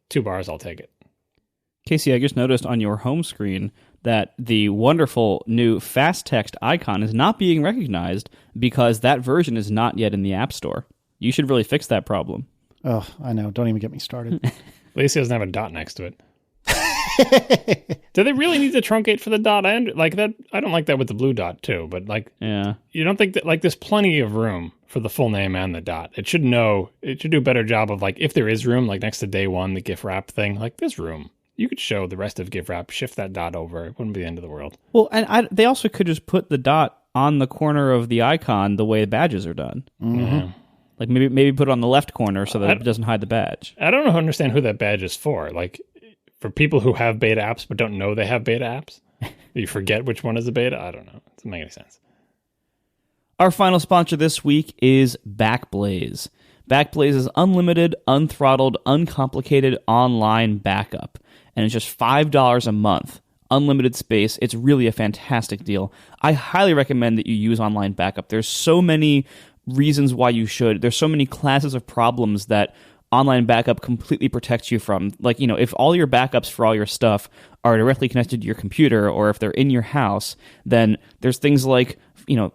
Speaker 2: 2 bars, I'll take it.
Speaker 1: Casey, I just noticed on your home screen that the wonderful new Fast Text icon is not being recognized because that version is not yet in the App Store. You should really fix that problem.
Speaker 3: Oh, I know. Don't even get me started.
Speaker 2: At least he doesn't have a dot next to it. Do they really need to truncate for the dot? I don't like that with the blue dot too, but
Speaker 1: yeah,
Speaker 2: you don't think that there's plenty of room for the full name and the dot? It should do a better job of if there is room, like next to day one, the GIF wrap thing, there's room. You could show the rest of GIF wrap, shift that dot over. It wouldn't be the end of the world.
Speaker 1: Well, and they also could just put the dot on the corner of the icon the way badges are done.
Speaker 3: Mm-hmm.
Speaker 2: Yeah.
Speaker 1: Like maybe put it on the left corner so that it doesn't hide the badge.
Speaker 2: I don't understand who that badge is for. For people who have beta apps but don't know they have beta apps? You forget which one is a beta? I don't know. It doesn't make any sense.
Speaker 1: Our final sponsor this week is Backblaze. Backblaze is unlimited, unthrottled, uncomplicated online backup. and it's just $5 a month. Unlimited space. It's really a fantastic deal. I highly recommend that you use online backup. There's so many reasons why you should. There's so many classes of problems that online backup completely protects you from. Like, if all your backups for all your stuff are directly connected to your computer, or if they're in your house, then there's things like,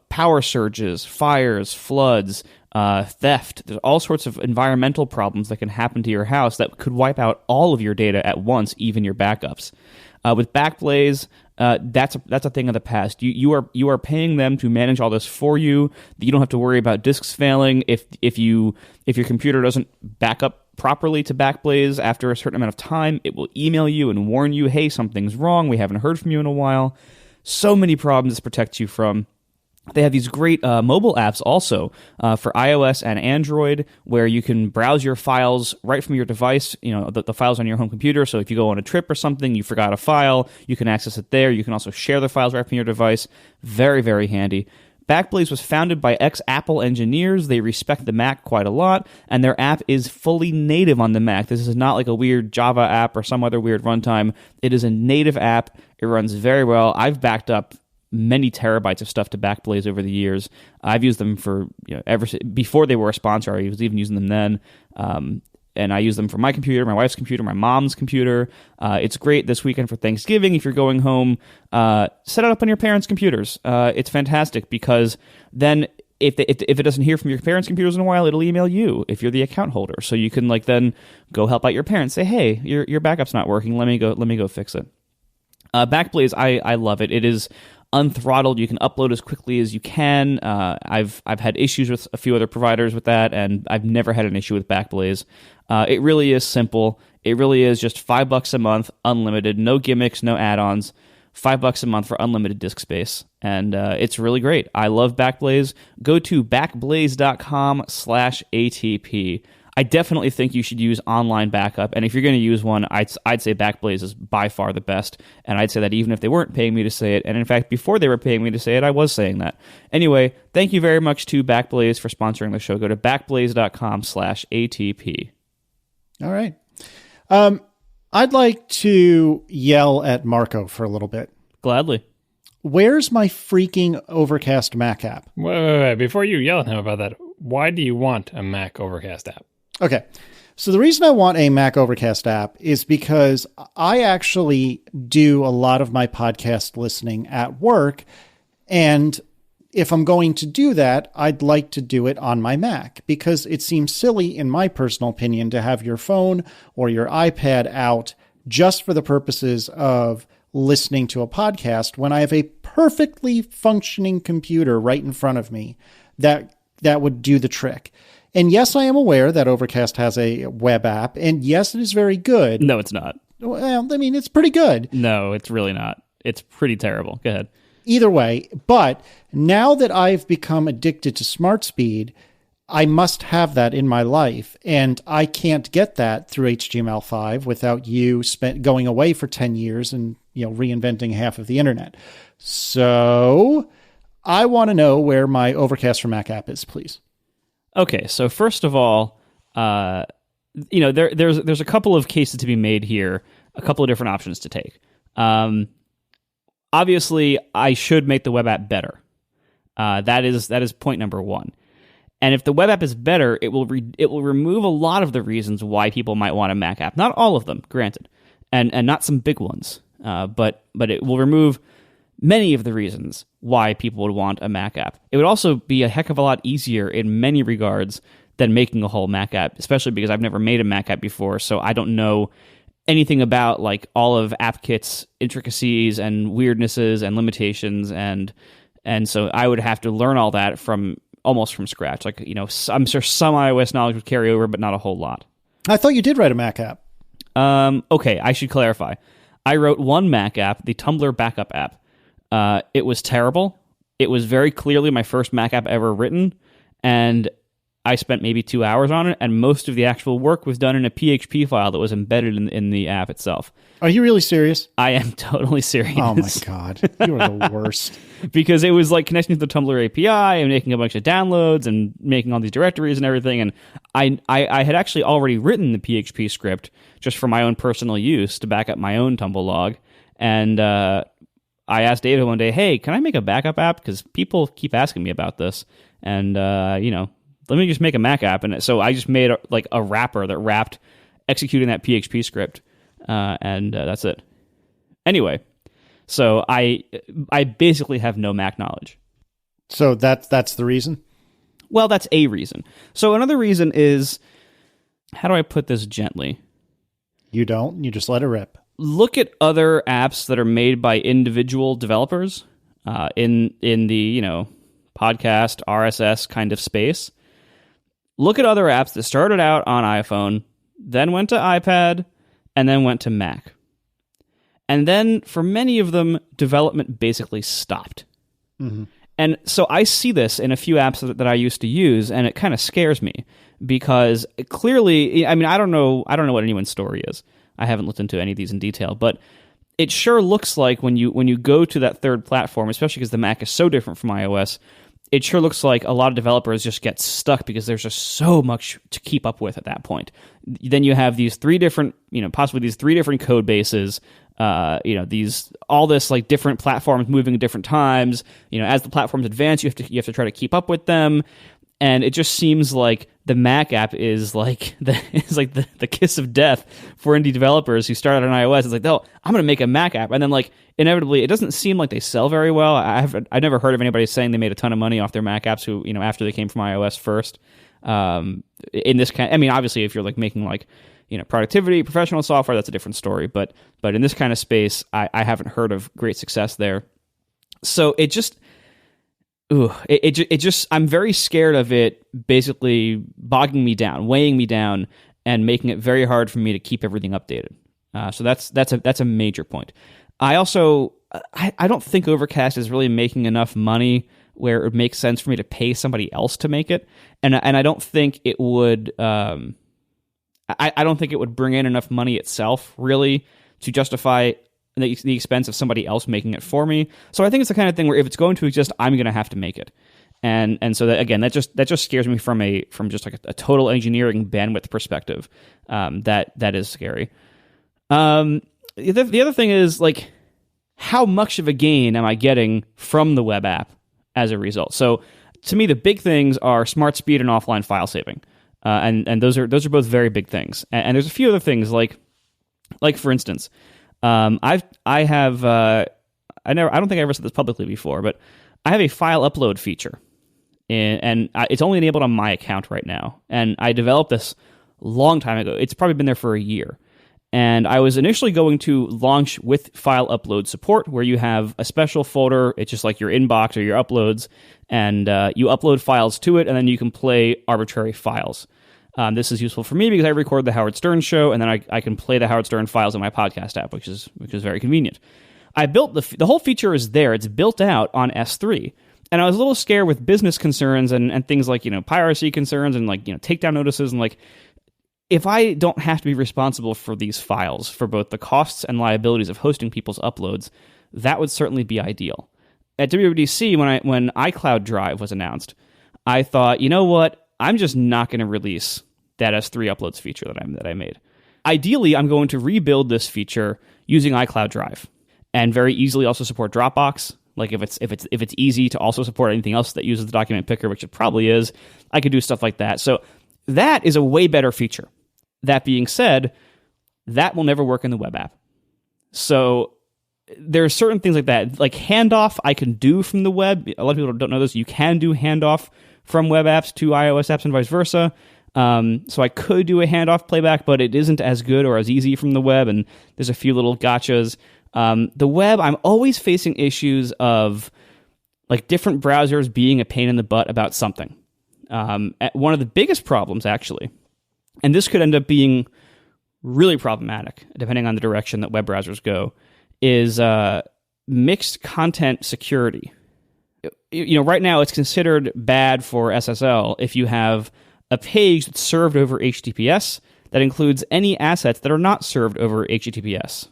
Speaker 1: power surges, fires, floods, theft. There's all sorts of environmental problems that can happen to your house that could wipe out all of your data at once, even your backups. With Backblaze, that's a thing of the past. You are paying them to manage all this for you. You don't have to worry about disks failing if your computer doesn't back up properly to Backblaze after a certain amount of time. It will email you and warn you, hey, something's wrong. We haven't heard from you in a while. So many problems this protects you from. They have these great mobile apps also for iOS and Android, where you can browse your files right from your device, the files on your home computer. So if you go on a trip or something, you forgot a file, you can access it there. You can also share the files right from your device. Very, very handy. Backblaze was founded by ex-Apple engineers. They respect the Mac quite a lot, and their app is fully native on the Mac. This is not like a weird Java app or some other weird runtime. It is a native app. It runs very well. I've backed up many terabytes of stuff to Backblaze over the years. I've used them for ever before they were a sponsor. I was even using them then, and I use them for my computer, my wife's computer, my mom's computer. It's great this weekend for Thanksgiving. If you're going home, set it up on your parents' computers. It's fantastic because then if it doesn't hear from your parents' computers in a while, it'll email you if you're the account holder. So you can then go help out your parents. Say, hey, your backup's not working. Let me go fix it. Backblaze, I love it. It is unthrottled. You can upload as quickly as you can. I've had issues with a few other providers with that, and I've never had an issue with Backblaze. It really is simple. It really is just $5 a month, unlimited, no gimmicks, no add-ons. $5 a month for unlimited disk space, and it's really great. I love Backblaze. Go to backblaze.com/ATP. I definitely think you should use online backup, and if you're going to use one, I'd say Backblaze is by far the best, and I'd say that even if they weren't paying me to say it, and in fact, before they were paying me to say it, I was saying that. Anyway, thank you very much to Backblaze for sponsoring the show. Go to backblaze.com/ATP.
Speaker 3: All right. I'd like to yell at Marco for a little bit.
Speaker 1: Gladly.
Speaker 3: Where's my freaking Overcast Mac app?
Speaker 2: Wait. Before you yell at him about that, why do you want a Mac Overcast app?
Speaker 3: Okay. So the reason I want a Mac Overcast app is because I actually do a lot of my podcast listening at work. And if I'm going to do that, I'd like to do it on my Mac because it seems silly, in my personal opinion, to have your phone or your iPad out just for the purposes of listening to a podcast when I have a perfectly functioning computer right in front of me that would do the trick. And yes, I am aware that Overcast has a web app, and yes, it is very good.
Speaker 1: No, it's not.
Speaker 3: Well, I mean, it's pretty good.
Speaker 1: No, it's really not. It's pretty terrible. Go ahead.
Speaker 3: Either way, but now that I've become addicted to SmartSpeed, I must have that in my life, and I can't get that through HTML5 without you going away for 10 years and reinventing half of the internet. So I want to know where my Overcast for Mac app is, please.
Speaker 1: Okay, so first of all, there's a couple of cases to be made here, a couple of different options to take. Obviously, I should make the web app better. That is point number one. And if the web app is better, it will remove a lot of the reasons why people might want a Mac app. Not all of them, granted, and not some big ones. But it will remove many of the reasons why people would want a Mac app. It would also be a heck of a lot easier in many regards than making a whole Mac app, especially because I've never made a Mac app before, so I don't know anything about all of AppKit's intricacies and weirdnesses and limitations, and so I would have to learn all that almost from scratch. I'm sure some iOS knowledge would carry over, but not a whole lot.
Speaker 3: I thought you did write a Mac app.
Speaker 1: Okay, I should clarify. I wrote one Mac app, the Tumblr backup app. It was terrible. It was very clearly my first Mac app ever written, and I spent maybe 2 hours on it, and most of the actual work was done in a PHP file that was embedded in the app itself.
Speaker 3: Are you really serious?
Speaker 1: I am totally serious.
Speaker 3: Oh my God. You are the worst.
Speaker 1: Because it was connecting to the Tumblr API and making a bunch of downloads and making all these directories and everything, and I had actually already written the PHP script just for my own personal use to back up my own Tumblr log. And I asked David one day, hey, can I make a backup app? Because people keep asking me about this. And, let me just make a Mac app. And so I just made a wrapper that wrapped executing that PHP script. And that's it. Anyway, so I basically have no Mac knowledge.
Speaker 3: So that's the reason?
Speaker 1: Well, that's a reason. So another reason is, how do I put this gently?
Speaker 3: You don't. You just let it rip.
Speaker 1: Look at other apps that are made by individual developers in the podcast RSS kind of space. Look at other apps that started out on iPhone, then went to iPad, and then went to Mac. And then for many of them, development basically stopped. Mm-hmm. And so I see this in a few apps that I used to use, and it kind of scares me because clearly, I mean, I don't know what anyone's story is. I haven't looked into any of these in detail, but it sure looks like when you go to that third platform, especially because the Mac is so different from iOS, it sure looks like a lot of developers just get stuck because there's just so much to keep up with at that point. Then you have these three different code bases, all this like different platforms moving at different times. As the platforms advance, you have to try to keep up with them. And it just seems like the Mac app is like the kiss of death for indie developers who started on iOS. It's like, oh, I'm going to make a Mac app, and then like inevitably, it doesn't seem like they sell very well. I've never heard of anybody saying they made a ton of money off their Mac apps who after they came from iOS first. In this kind, I mean, obviously, if you're like making like productivity, professional software, that's a different story. But in this kind of space, I haven't heard of great success there. So it just. It just I'm very scared of it basically bogging me down, weighing me down, and making it very hard for me to keep everything updated. So that's a major point. I also I don't think Overcast is really making enough money where it would make sense for me to pay somebody else to make it, and I don't think it would. I don't think it would bring in enough money itself really to justify the expense of somebody else making it for me. So I think it's the kind of thing where if it's going to exist, I'm going to have to make it. And so that, again, that just scares me from just like a total engineering bandwidth perspective. That is scary. The other thing is like, how much of a gain am I getting from the web app as a result? So to me, the big things are smart speed and offline file saving. And those are both very big things. And there's a few other things like for instance, I don't think I ever said this publicly before, but I have a file upload feature, and it's only enabled on my account right now. And I developed this a long time ago. It's probably been there for a year. And I was initially going to launch with file upload support, where you have a special folder. It's just like your inbox or your uploads, and you upload files to it, and then you can play arbitrary files. This is useful for me because I record the Howard Stern show, and then I can play the Howard Stern files on my podcast app, which is very convenient. I built the whole feature is there. It's built out on S3, and I was a little scared with business concerns and things like piracy concerns and like takedown notices and like if I don't have to be responsible for these files for both the costs and liabilities of hosting people's uploads, that would certainly be ideal. At WWDC, when iCloud Drive was announced, I thought, you know what? I'm just not going to release that S3 uploads feature that I made. Ideally, I'm going to rebuild this feature using iCloud Drive, and very easily also support Dropbox. Like if it's easy to also support anything else that uses the document picker, which it probably is, I could do stuff like that. So that is a way better feature. That being said, that will never work in the web app. So there are certain things like that, like handoff I can do from the web. A lot of people don't know this. You can do handoff from web apps to iOS apps and vice versa. So I could do a handoff playback, but it isn't as good or as easy from the web, and there's a few little gotchas. The web, I'm always facing issues of like different browsers being a pain in the butt about something. One of the biggest problems, actually, and this could end up being really problematic depending on the direction that web browsers go, is mixed content security. Right now it's considered bad for SSL if you have a page that's served over HTTPS that includes any assets that are not served over HTTPS.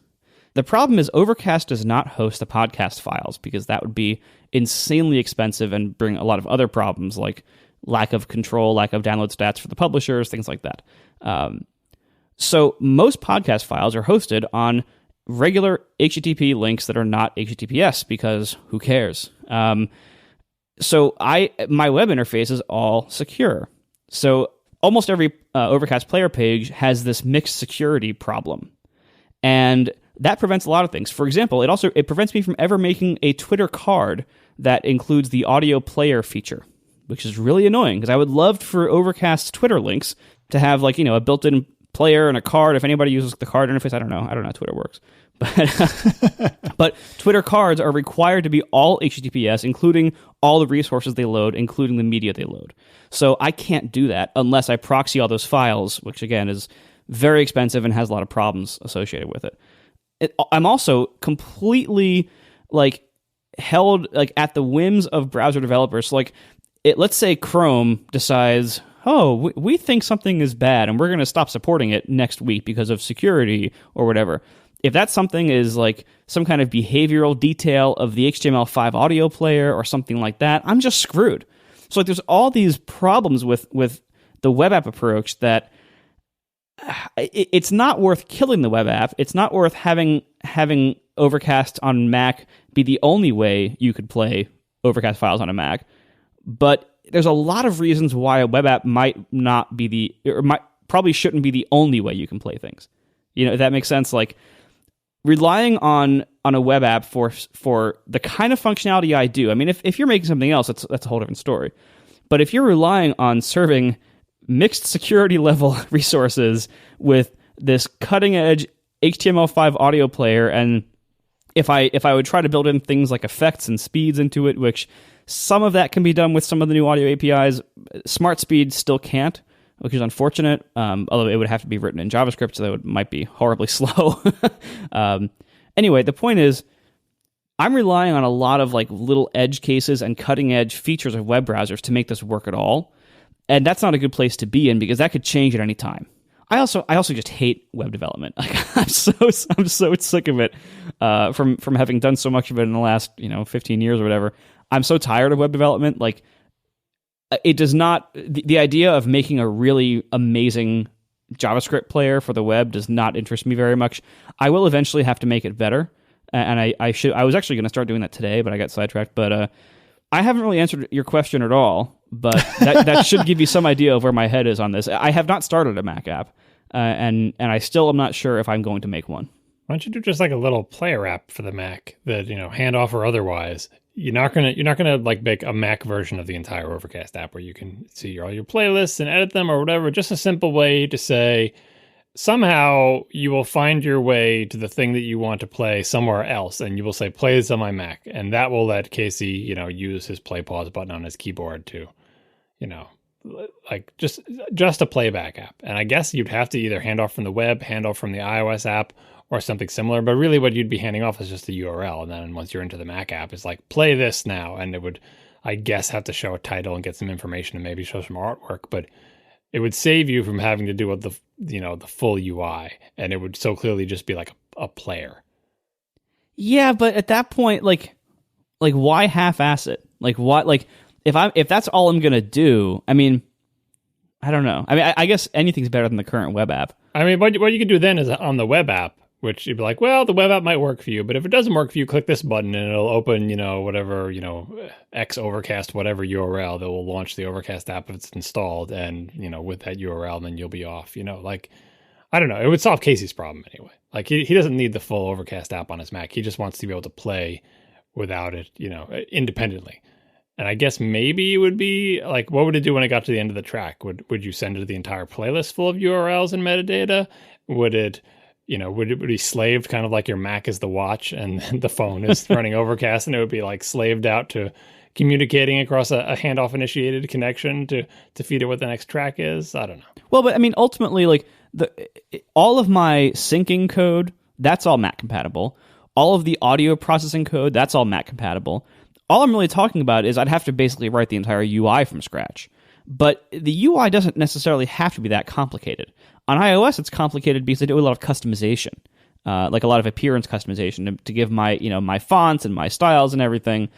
Speaker 1: The problem is Overcast does not host the podcast files because that would be insanely expensive and bring a lot of other problems like lack of control, lack of download stats for the publishers, things like that. So most podcast files are hosted on regular HTTP links that are not HTTPS because who cares? So my web interface is all secure. So almost every Overcast player page has this mixed security problem. And that prevents a lot of things. For example, it prevents me from ever making a Twitter card that includes the audio player feature, which is really annoying because I would love for Overcast Twitter links to have like, a built-in player and a card. If anybody uses the card interface, I don't know how Twitter works. But Twitter cards are required to be all HTTPS, including all the resources they load, including the media they load. So I can't do that unless I proxy all those files, which again is very expensive and has a lot of problems associated with it. I'm also completely held at the whims of browser developers. So, let's say Chrome decides, we think something is bad and we're going to stop supporting it next week because of security or whatever. If that something is some kind of behavioral detail of the HTML5 audio player or something like that, I'm just screwed. So there's all these problems with the web app approach that it's not worth killing the web app. It's not worth having Overcast on Mac be the only way you could play Overcast files on a Mac. But there's a lot of reasons why a web app probably shouldn't be the only way you can play things. If that makes sense. Relying on a web app for the kind of functionality I do. I mean, if you're making something else, that's a whole different story. But if you're relying on serving mixed security level resources with this cutting edge HTML5 audio player, and if I would try to build in things like effects and speeds into it, which some of that can be done with some of the new audio APIs, Smart Speed still can't, which is unfortunate, although it would have to be written in JavaScript, so that might be horribly slow. Anyway, the point is, I'm relying on a lot of little edge cases and cutting edge features of web browsers to make this work at all, and that's not a good place to be in because that could change at any time. I also just hate web development. I'm so sick of it from having done so much of it in the last 15 years or whatever. I'm so tired of web development. It does not, the idea of making a really amazing JavaScript player for the web does not interest me very much. I will eventually have to make it better, and I was actually going to start doing that today, but I got sidetracked. But I haven't really answered your question at all, but that should give you some idea of where my head is on this. I have not started a Mac app, and I still am not sure if I'm going to make one.
Speaker 2: Why don't you do just a little player app for the Mac that, handoff or otherwise? You're not gonna make a Mac version of the entire Overcast app where you can see all your playlists and edit them or whatever. Just a simple way to say somehow you will find your way to the thing that you want to play somewhere else, and you will say play this on my Mac, and that will let Casey use his play pause button on his keyboard to just a playback app. And I guess you'd have to either hand off from the web, hand off from the iOS app, or something similar, but really what you'd be handing off is just the URL, and then once you're into the Mac app, it's play this now, and it would, I guess, have to show a title and get some information and maybe show some artwork, but it would save you from having to do with the full UI, and it would so clearly just be a player.
Speaker 1: Yeah, but at that point, why half-ass it? If that's all I'm gonna do, I mean, I don't know. I mean, I guess anything's better than the current web app. I
Speaker 2: mean, what you could do then is on the web app, which you'd be the web app might work for you, but if it doesn't work for you, click this button and it'll open, whatever, X Overcast, whatever URL that will launch the Overcast app if it's installed. And, with that URL, then you'll be off, I don't know. It would solve Casey's problem anyway. He doesn't need the full Overcast app on his Mac. He just wants to be able to play without it, independently. And I guess maybe it would be what would it do when it got to the end of the track? Would you send it the entire playlist full of URLs and metadata? Would it, would it be slaved kind of like your Mac is the watch and the phone is running Overcast, and it would be slaved out to communicating across a handoff initiated connection to feed it what the next track is? I don't know.
Speaker 1: Well, but I mean, ultimately, all of my syncing code, that's all Mac compatible. All of the audio processing code, that's all Mac compatible. All I'm really talking about is I'd have to basically write the entire UI from scratch. But the UI doesn't necessarily have to be that complicated. On iOS, it's complicated because I do a lot of customization, a lot of appearance customization to give my fonts and my styles and everything.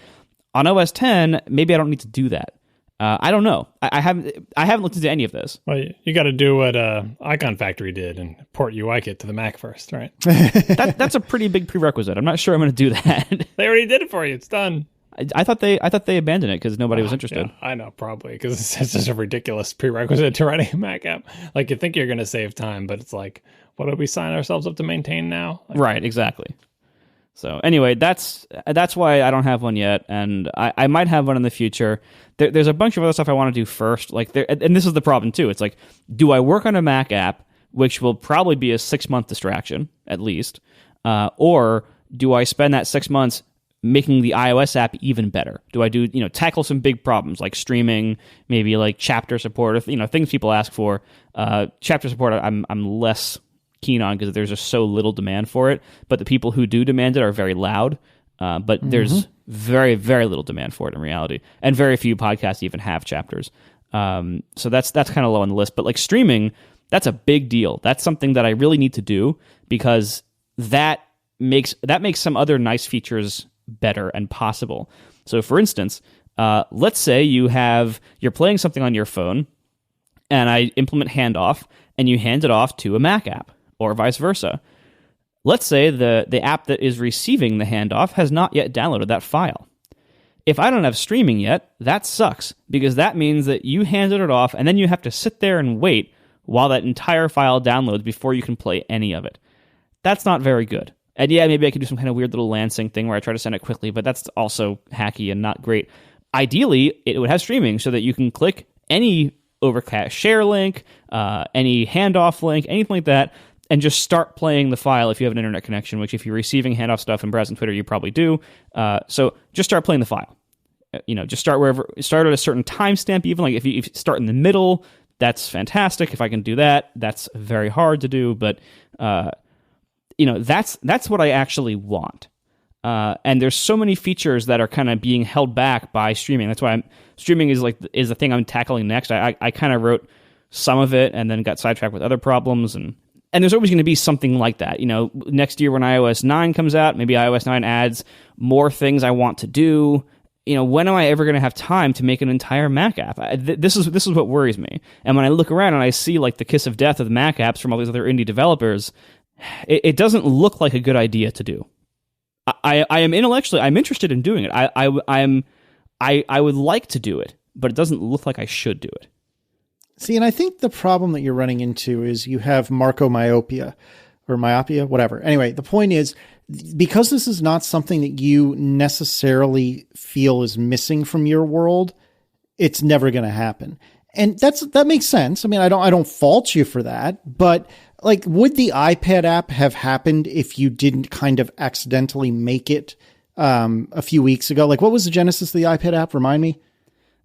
Speaker 1: On OS 10, maybe I don't need to do that. I don't know. I haven't looked into any of this.
Speaker 2: Well, you got to do what Icon Factory did and port UIKit to the Mac first, right?
Speaker 1: That's a pretty big prerequisite. I'm not sure I'm going to do that.
Speaker 2: They already did it for you. It's done.
Speaker 1: I thought they abandoned it because nobody was interested.
Speaker 2: Yeah, I know, probably, because it's just a ridiculous prerequisite to writing a Mac app. Like, you think you're going to save time, but it's like, what did we sign ourselves up to maintain now? Like,
Speaker 1: right, exactly. So anyway, that's why I don't have one yet, and I might have one in the future. There's a bunch of other stuff I want to do first, and this is the problem too. It's like, do I work on a Mac app, which will probably be a 6-month distraction at least, or do I spend that 6 months making the iOS app even better? Do I do tackle some big problems like streaming, maybe like chapter support, or things people ask for? Chapter support, I'm less keen on because there's just so little demand for it, but the people who do demand it are very loud, but there's very, very little demand for it in reality, and very few podcasts even have chapters, so that's kind of low on the list. But like streaming, that's a big deal. That's something that I really need to do because that makes some other nice features better and possible. So for instance, let's say you're playing something on your phone and I implement handoff and you hand it off to a Mac app, or vice versa. Let's say the app that is receiving the handoff has not yet downloaded that file. If I don't have streaming yet, that sucks, because that means that you handed it off and then you have to sit there and wait while that entire file downloads before you can play any of it. That's not very good. And yeah, maybe I could do some kind of weird little LAN sync thing where I try to send it quickly, but that's also hacky and not great. Ideally, it would have streaming so that you can click any Overcast share link, any handoff link, anything like that, and just start playing the file if you have an internet connection, which if you're receiving handoff stuff and browsing Twitter, you probably do. So just start playing the file. Just start at a certain timestamp, even like if you start in the middle, that's fantastic. If I can do that, that's very hard to do, but that's what I actually want. And there's so many features that are kind of being held back by streaming. That's why streaming is the thing I'm tackling next. I kind of wrote some of it and then got sidetracked with other problems, and there's always going to be something like that. Next year when iOS 9 comes out, maybe iOS 9 adds more things I want to do. When am I ever going to have time to make an entire Mac app? This is what worries me. And when I look around and I see like the kiss of death of the Mac apps from all these other indie developers, it doesn't look like a good idea to do. I am intellectually, I'm interested in doing it. I would like to do it, but it doesn't look like I should do it.
Speaker 3: See, and I think the problem that you're running into is you have myopia, whatever. Anyway, the point is, because this is not something that you necessarily feel is missing from your world, it's never going to happen. And that makes sense. I mean, I don't fault you for that, but like, would the iPad app have happened if you didn't kind of accidentally make it a few weeks ago? Like, what was the genesis of the iPad app? Remind me.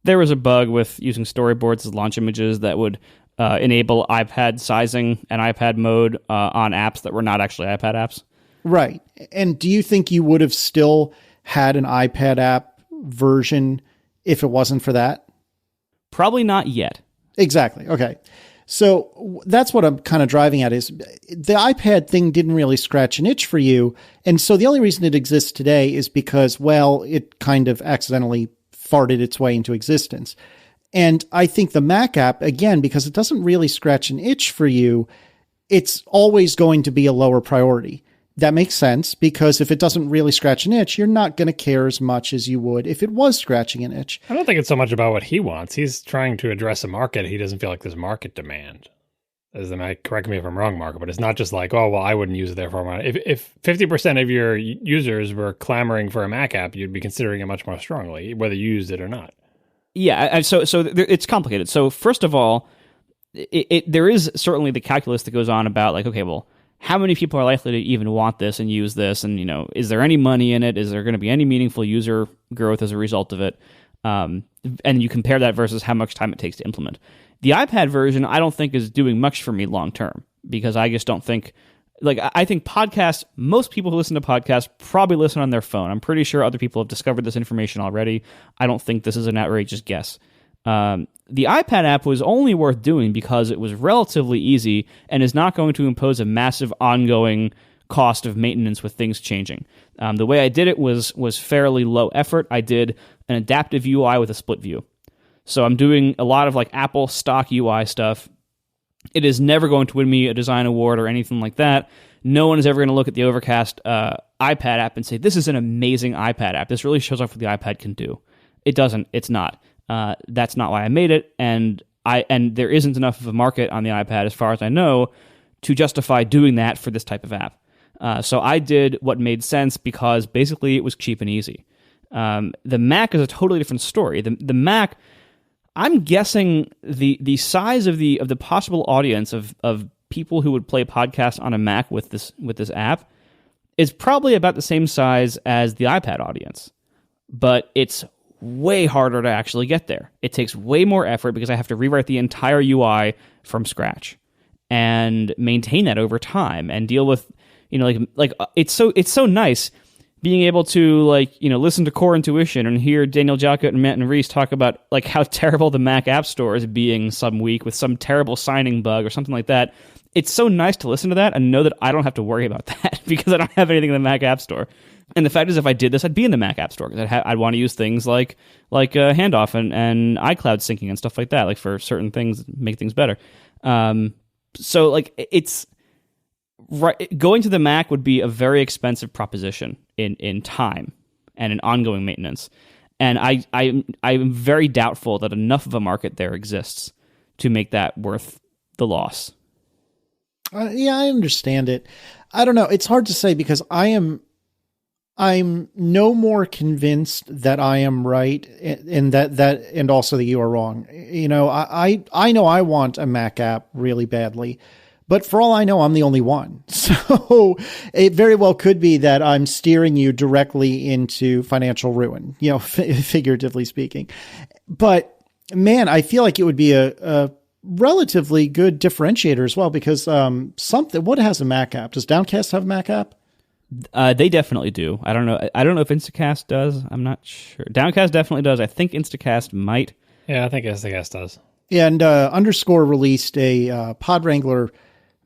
Speaker 1: There was a bug with using storyboards as launch images that would enable iPad sizing and iPad mode on apps that were not actually iPad apps. Right.
Speaker 3: And do you think you would have still had an iPad app version if it wasn't for that?
Speaker 1: Probably not yet.
Speaker 3: Exactly. Okay. So that's what I'm kind of driving at, is the iPad thing didn't really scratch an itch for you. And so the only reason it exists today is because, well, it kind of accidentally farted its way into existence. And I think the Mac app, again, because it doesn't really scratch an itch for you, it's always going to be a lower priority. That makes sense, because if it doesn't really scratch an itch, you're not going to care as much as you would if it was scratching an itch.
Speaker 2: I don't think it's so much about what he wants. He's trying to address a market. He doesn't feel like there's market demand. Correct me if I'm wrong, Marco, but it's not just like, oh, well, I wouldn't use it, therefore. If 50% of your users were clamoring for a Mac app, you'd be considering it much more strongly, whether you used it or not.
Speaker 1: Yeah, so it's complicated. So first of all, there is certainly the calculus that goes on about like, okay, well, how many people are likely to even want this and use this? And, is there any money in it? Is there going to be any meaningful user growth as a result of it? And you compare that versus how much time it takes to implement. The iPad version, I don't think is doing much for me long term, because I just don't think, I think podcasts, most people who listen to podcasts probably listen on their phone. I'm pretty sure other people have discovered this information already. I don't think this is an outrageous guess. The iPad app was only worth doing because it was relatively easy and is not going to impose a massive ongoing cost of maintenance with things changing. The way I did it was fairly low effort. I did an adaptive UI with a split view. So I'm doing a lot of like Apple stock UI stuff. It is never going to win me a design award or anything like that. No one is ever going to look at the Overcast iPad app and say, this is an amazing iPad app. This really shows off what the iPad can do. It doesn't. It's not. That's not why I made it. And there isn't enough of a market on the iPad, as far as I know, to justify doing that for this type of app. So I did what made sense because basically it was cheap and easy. The Mac is a totally different story. The Mac, I'm guessing the size of the possible audience of people who would play podcasts on a Mac with this app is probably about the same size as the iPad audience, but it's way harder to actually get there. It takes way more effort because I have to rewrite the entire UI from scratch and maintain that over time and deal with, like it's so nice being able to listen to Core Intuition and hear Daniel Jalkut and Matt and Reese talk about like how terrible the Mac App Store is being some week with some terrible signing bug or something like that. It's so nice to listen to that and know that I don't have to worry about that because I don't have anything in the Mac App Store. And the fact is, if I did this, I'd be in the Mac App Store because I'd want to use things like Handoff and iCloud syncing and stuff like that, like for certain things, make things better. So like it's right. Going to the Mac would be a very expensive proposition in time and in ongoing maintenance. And I'm very doubtful that enough of a market there exists to make that worth the loss.
Speaker 3: Yeah, I understand it. I don't know. It's hard to say because I'm no more convinced that I am right and that and also that you are wrong. I know I want a Mac app really badly, but for all I know, I'm the only one. So it very well could be that I'm steering you directly into financial ruin, figuratively speaking. But man, I feel like it would be a relatively good differentiator as well because what has a Mac app? Does Downcast have a Mac app?
Speaker 1: They definitely do. I don't know if Instacast does. I'm not sure. Downcast definitely does. I think Instacast might.
Speaker 2: Yeah, I think Instacast does.
Speaker 3: Yeah, and Underscore released a Pod Wrangler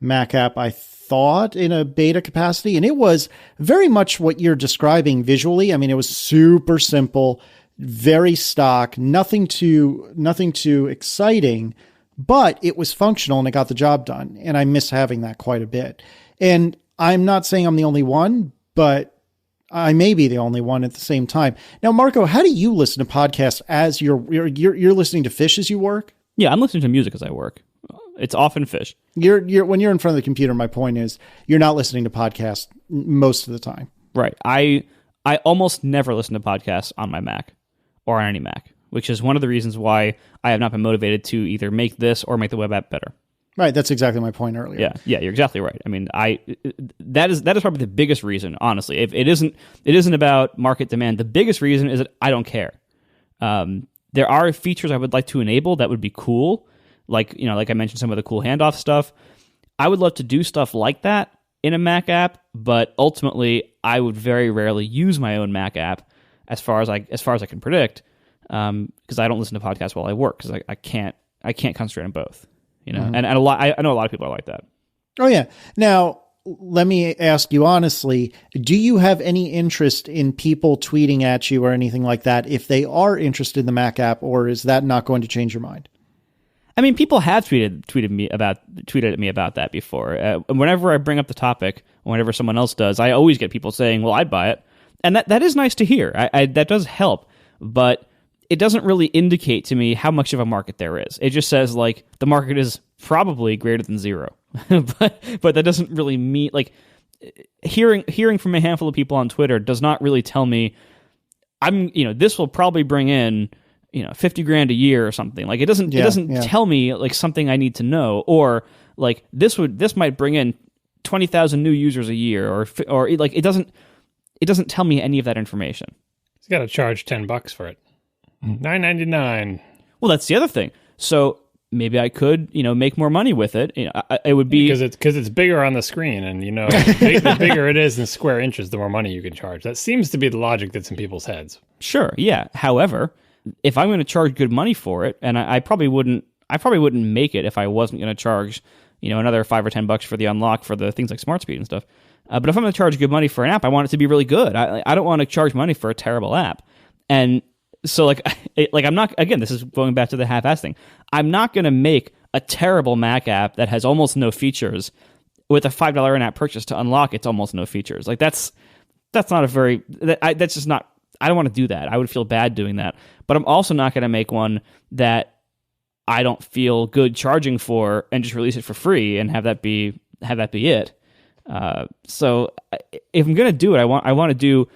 Speaker 3: Mac app, I thought, in a beta capacity, and it was very much what you're describing visually. I mean, it was super simple, very stock, nothing too exciting, but it was functional and it got the job done. And I miss having that quite a bit. And I'm not saying I'm the only one, but I may be the only one at the same time. Now, Marco, how do you listen to podcasts as you're listening to Fish as you work?
Speaker 1: Yeah, I'm listening to music as I work. It's often Fish.
Speaker 3: You're when you're in front of the computer, my point is you're not listening to podcasts most of the time.
Speaker 1: Right. I almost never listen to podcasts on my Mac or on any Mac, which is one of the reasons why I have not been motivated to either make this or make the web app better.
Speaker 3: Right, that's exactly my point earlier.
Speaker 1: Yeah, you're exactly right. I mean, that is probably the biggest reason, honestly. If it isn't about market demand. The biggest reason is that I don't care. There are features I would like to enable that would be cool, like I mentioned, some of the cool handoff stuff. I would love to do stuff like that in a Mac app, but ultimately, I would very rarely use my own Mac app as far as I can predict, because I don't listen to podcasts while I work because I can't concentrate on both. And I know a lot of people are like that.
Speaker 3: Oh yeah. Now, let me ask you honestly, do you have any interest in people tweeting at you or anything like that if they are interested in the Mac app, or is that not going to change your mind?
Speaker 1: I mean, people have tweeted at me about that before. Whenever I bring up the topic, whenever someone else does, I always get people saying, well, I'd buy it. And that is nice to hear. That does help. But it doesn't really indicate to me how much of a market there is. It just says like the market is probably greater than zero, but that doesn't really mean like hearing from a handful of people on Twitter does not really tell me this will probably bring in $50,000 a year or something. Like it doesn't tell me like something I need to know, or like this might bring in 20,000 new users a year, or like it doesn't tell me any of that information.
Speaker 2: He's got to charge $10 for it. $9.99.
Speaker 1: Well, that's the other thing. So maybe I could, make more money with it. It would be
Speaker 2: because it's bigger on the screen, and the bigger it is in square inches, the more money you can charge. That seems to be the logic that's in people's heads.
Speaker 1: Sure, yeah. However, if I'm going to charge good money for it, and I probably wouldn't make it if I wasn't going to charge, another $5 or $10 for the unlock for the things like Smart Speed and stuff. But if I'm going to charge good money for an app, I want it to be really good. I don't want to charge money for a terrible app, and So like I'm not, again, this is going back to the half-ass thing. I'm not going to make a terrible Mac app that has almost no features with a $5 in-app purchase to unlock its almost no features. Like that's not a very, that's just not, I don't want to do that. I would feel bad doing that. But I'm also not going to make one that I don't feel good charging for and just release it for free and have that be it. So if I'm going to do it, I want to do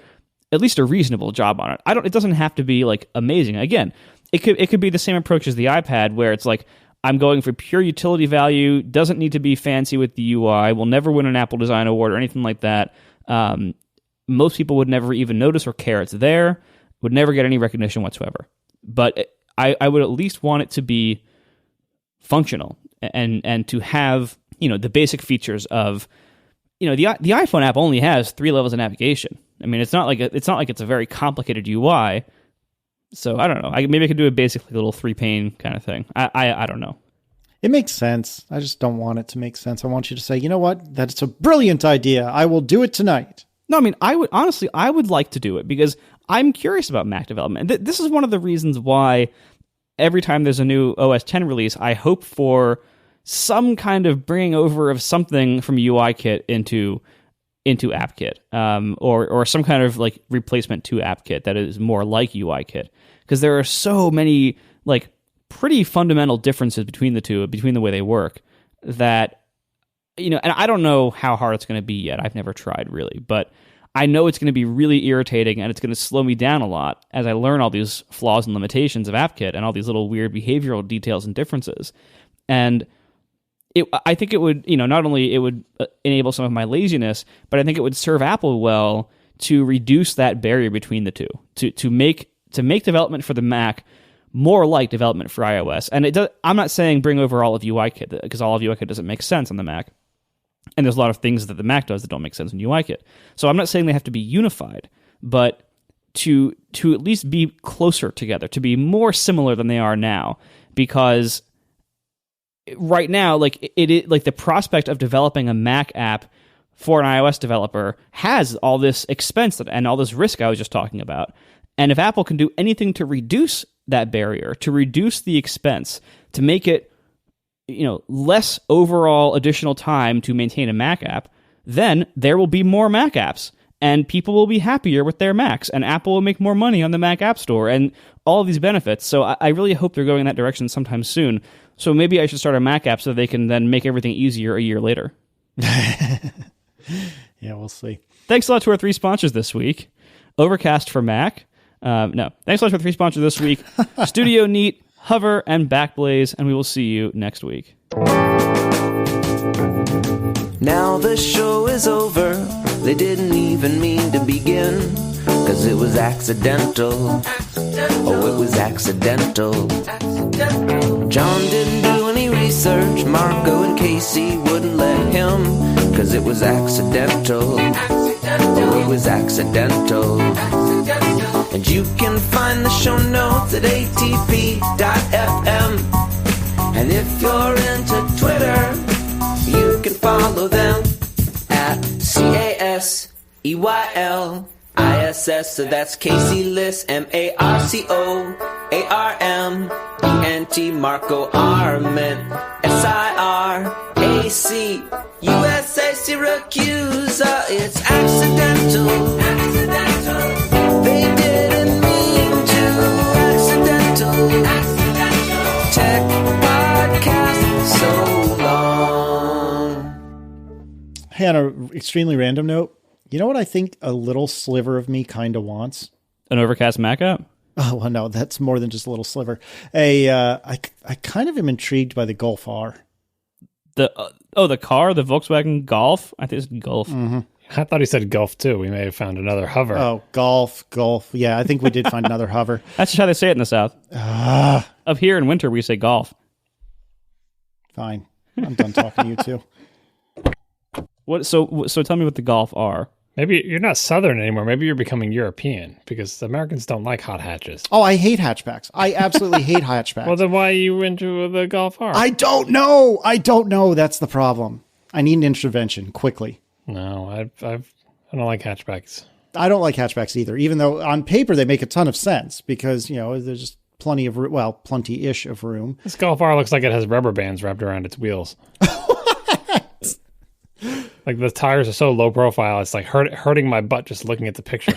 Speaker 1: at least a reasonable job on it. It doesn't have to be like amazing. Again, it could be the same approach as the iPad, where it's like, I'm going for pure utility value, doesn't need to be fancy with the UI, will never win an Apple Design Award or anything like that. Most people would never even notice or care it's there, would never get any recognition whatsoever. But I would at least want it to be functional and to have, the basic features of, the iPhone app only has 3 levels of navigation. I mean, it's not like it's a very complicated UI. So I don't know. Maybe I could do a basic little 3-pane kind of thing. I don't know.
Speaker 3: It makes sense. I just don't want it to make sense. I want you to say, you know what? That's a brilliant idea. I will do it tonight.
Speaker 1: No, I mean, I would like to do it because I'm curious about Mac development. This is one of the reasons why every time there's a new OS X release, I hope for some kind of bringing over of something from UIKit into AppKit, or some kind of like replacement to AppKit that is more like UIKit, because there are so many like pretty fundamental differences between the two, between the way they work, that and I don't know how hard it's going to be yet. I've never tried really, but I know it's going to be really irritating and it's going to slow me down a lot as I learn all these flaws and limitations of AppKit and all these little weird behavioral details and differences. And I think it would, not only it would enable some of my laziness, but I think it would serve Apple well to reduce that barrier between the two, to make development for the Mac more like development for iOS. And I'm not saying bring over all of UIKit, because all of UIKit doesn't make sense on the Mac. And there's a lot of things that the Mac does that don't make sense in UIKit. So I'm not saying they have to be unified, but to at least be closer together, to be more similar than they are now, because right now, like the prospect of developing a Mac app for an iOS developer has all this expense and all this risk I was just talking about. And if Apple can do anything to reduce that barrier, to reduce the expense, to make it, less overall additional time to maintain a Mac app, then there will be more Mac apps and people will be happier with their Macs and Apple will make more money on the Mac App Store and all of these benefits. So I really hope they're going in that direction sometime soon. So maybe I should start a Mac app so they can then make everything easier a year later.
Speaker 3: Yeah, we'll see.
Speaker 1: Thanks a lot to our 3 sponsors this week. Overcast for Mac. No. Thanks a lot for the 3 sponsors this week. Studio Neat, Hover, and Backblaze, and we will see you next week.
Speaker 4: Now the show is over. They didn't even mean to begin, 'cause it was accidental. Oh, it was accidental. John didn't do any research. Marco and Casey wouldn't let him, 'cause it was accidental. Oh, it was accidental. And you can find the show notes at atp.fm. And if you're into Twitter, you can follow them at CASEYLISS. So that's Casey Liss, MARCOARMENT, Marco Arment, SIRAC, USA Syracuse. It's accidental. They didn't mean to. Accidental. Tech podcast so long.
Speaker 3: Hey, on an extremely random note, you know what I think a little sliver of me kind of wants?
Speaker 1: An Overcast Mac app?
Speaker 3: Oh, well, no, that's more than just a little sliver. I kind of am intrigued by the Golf R.
Speaker 1: The car, the Volkswagen Golf? I think it's Golf.
Speaker 3: Mm-hmm.
Speaker 2: I thought he said Golf too. We may have found another hover.
Speaker 3: Oh, Golf. Yeah, I think we did find another hover.
Speaker 1: That's just how they say it in the South. Up here in winter, we say golf.
Speaker 3: Fine. I'm done talking to you two.
Speaker 1: What? So tell me what the Golf are.
Speaker 2: Maybe you're not Southern anymore. Maybe you're becoming European, because Americans don't like hot hatches.
Speaker 3: Oh, I hate hatchbacks. I absolutely hate hatchbacks.
Speaker 2: Well, then why are you into the Golf R?
Speaker 3: I don't know. That's the problem. I need an intervention quickly.
Speaker 2: No, I don't like hatchbacks.
Speaker 3: I don't like hatchbacks either, even though on paper they make a ton of sense because, there's just plenty of, plenty-ish of room.
Speaker 2: This Golf R looks like it has rubber bands wrapped around its wheels. Like the tires are so low profile, it's like hurting my butt just looking at the picture.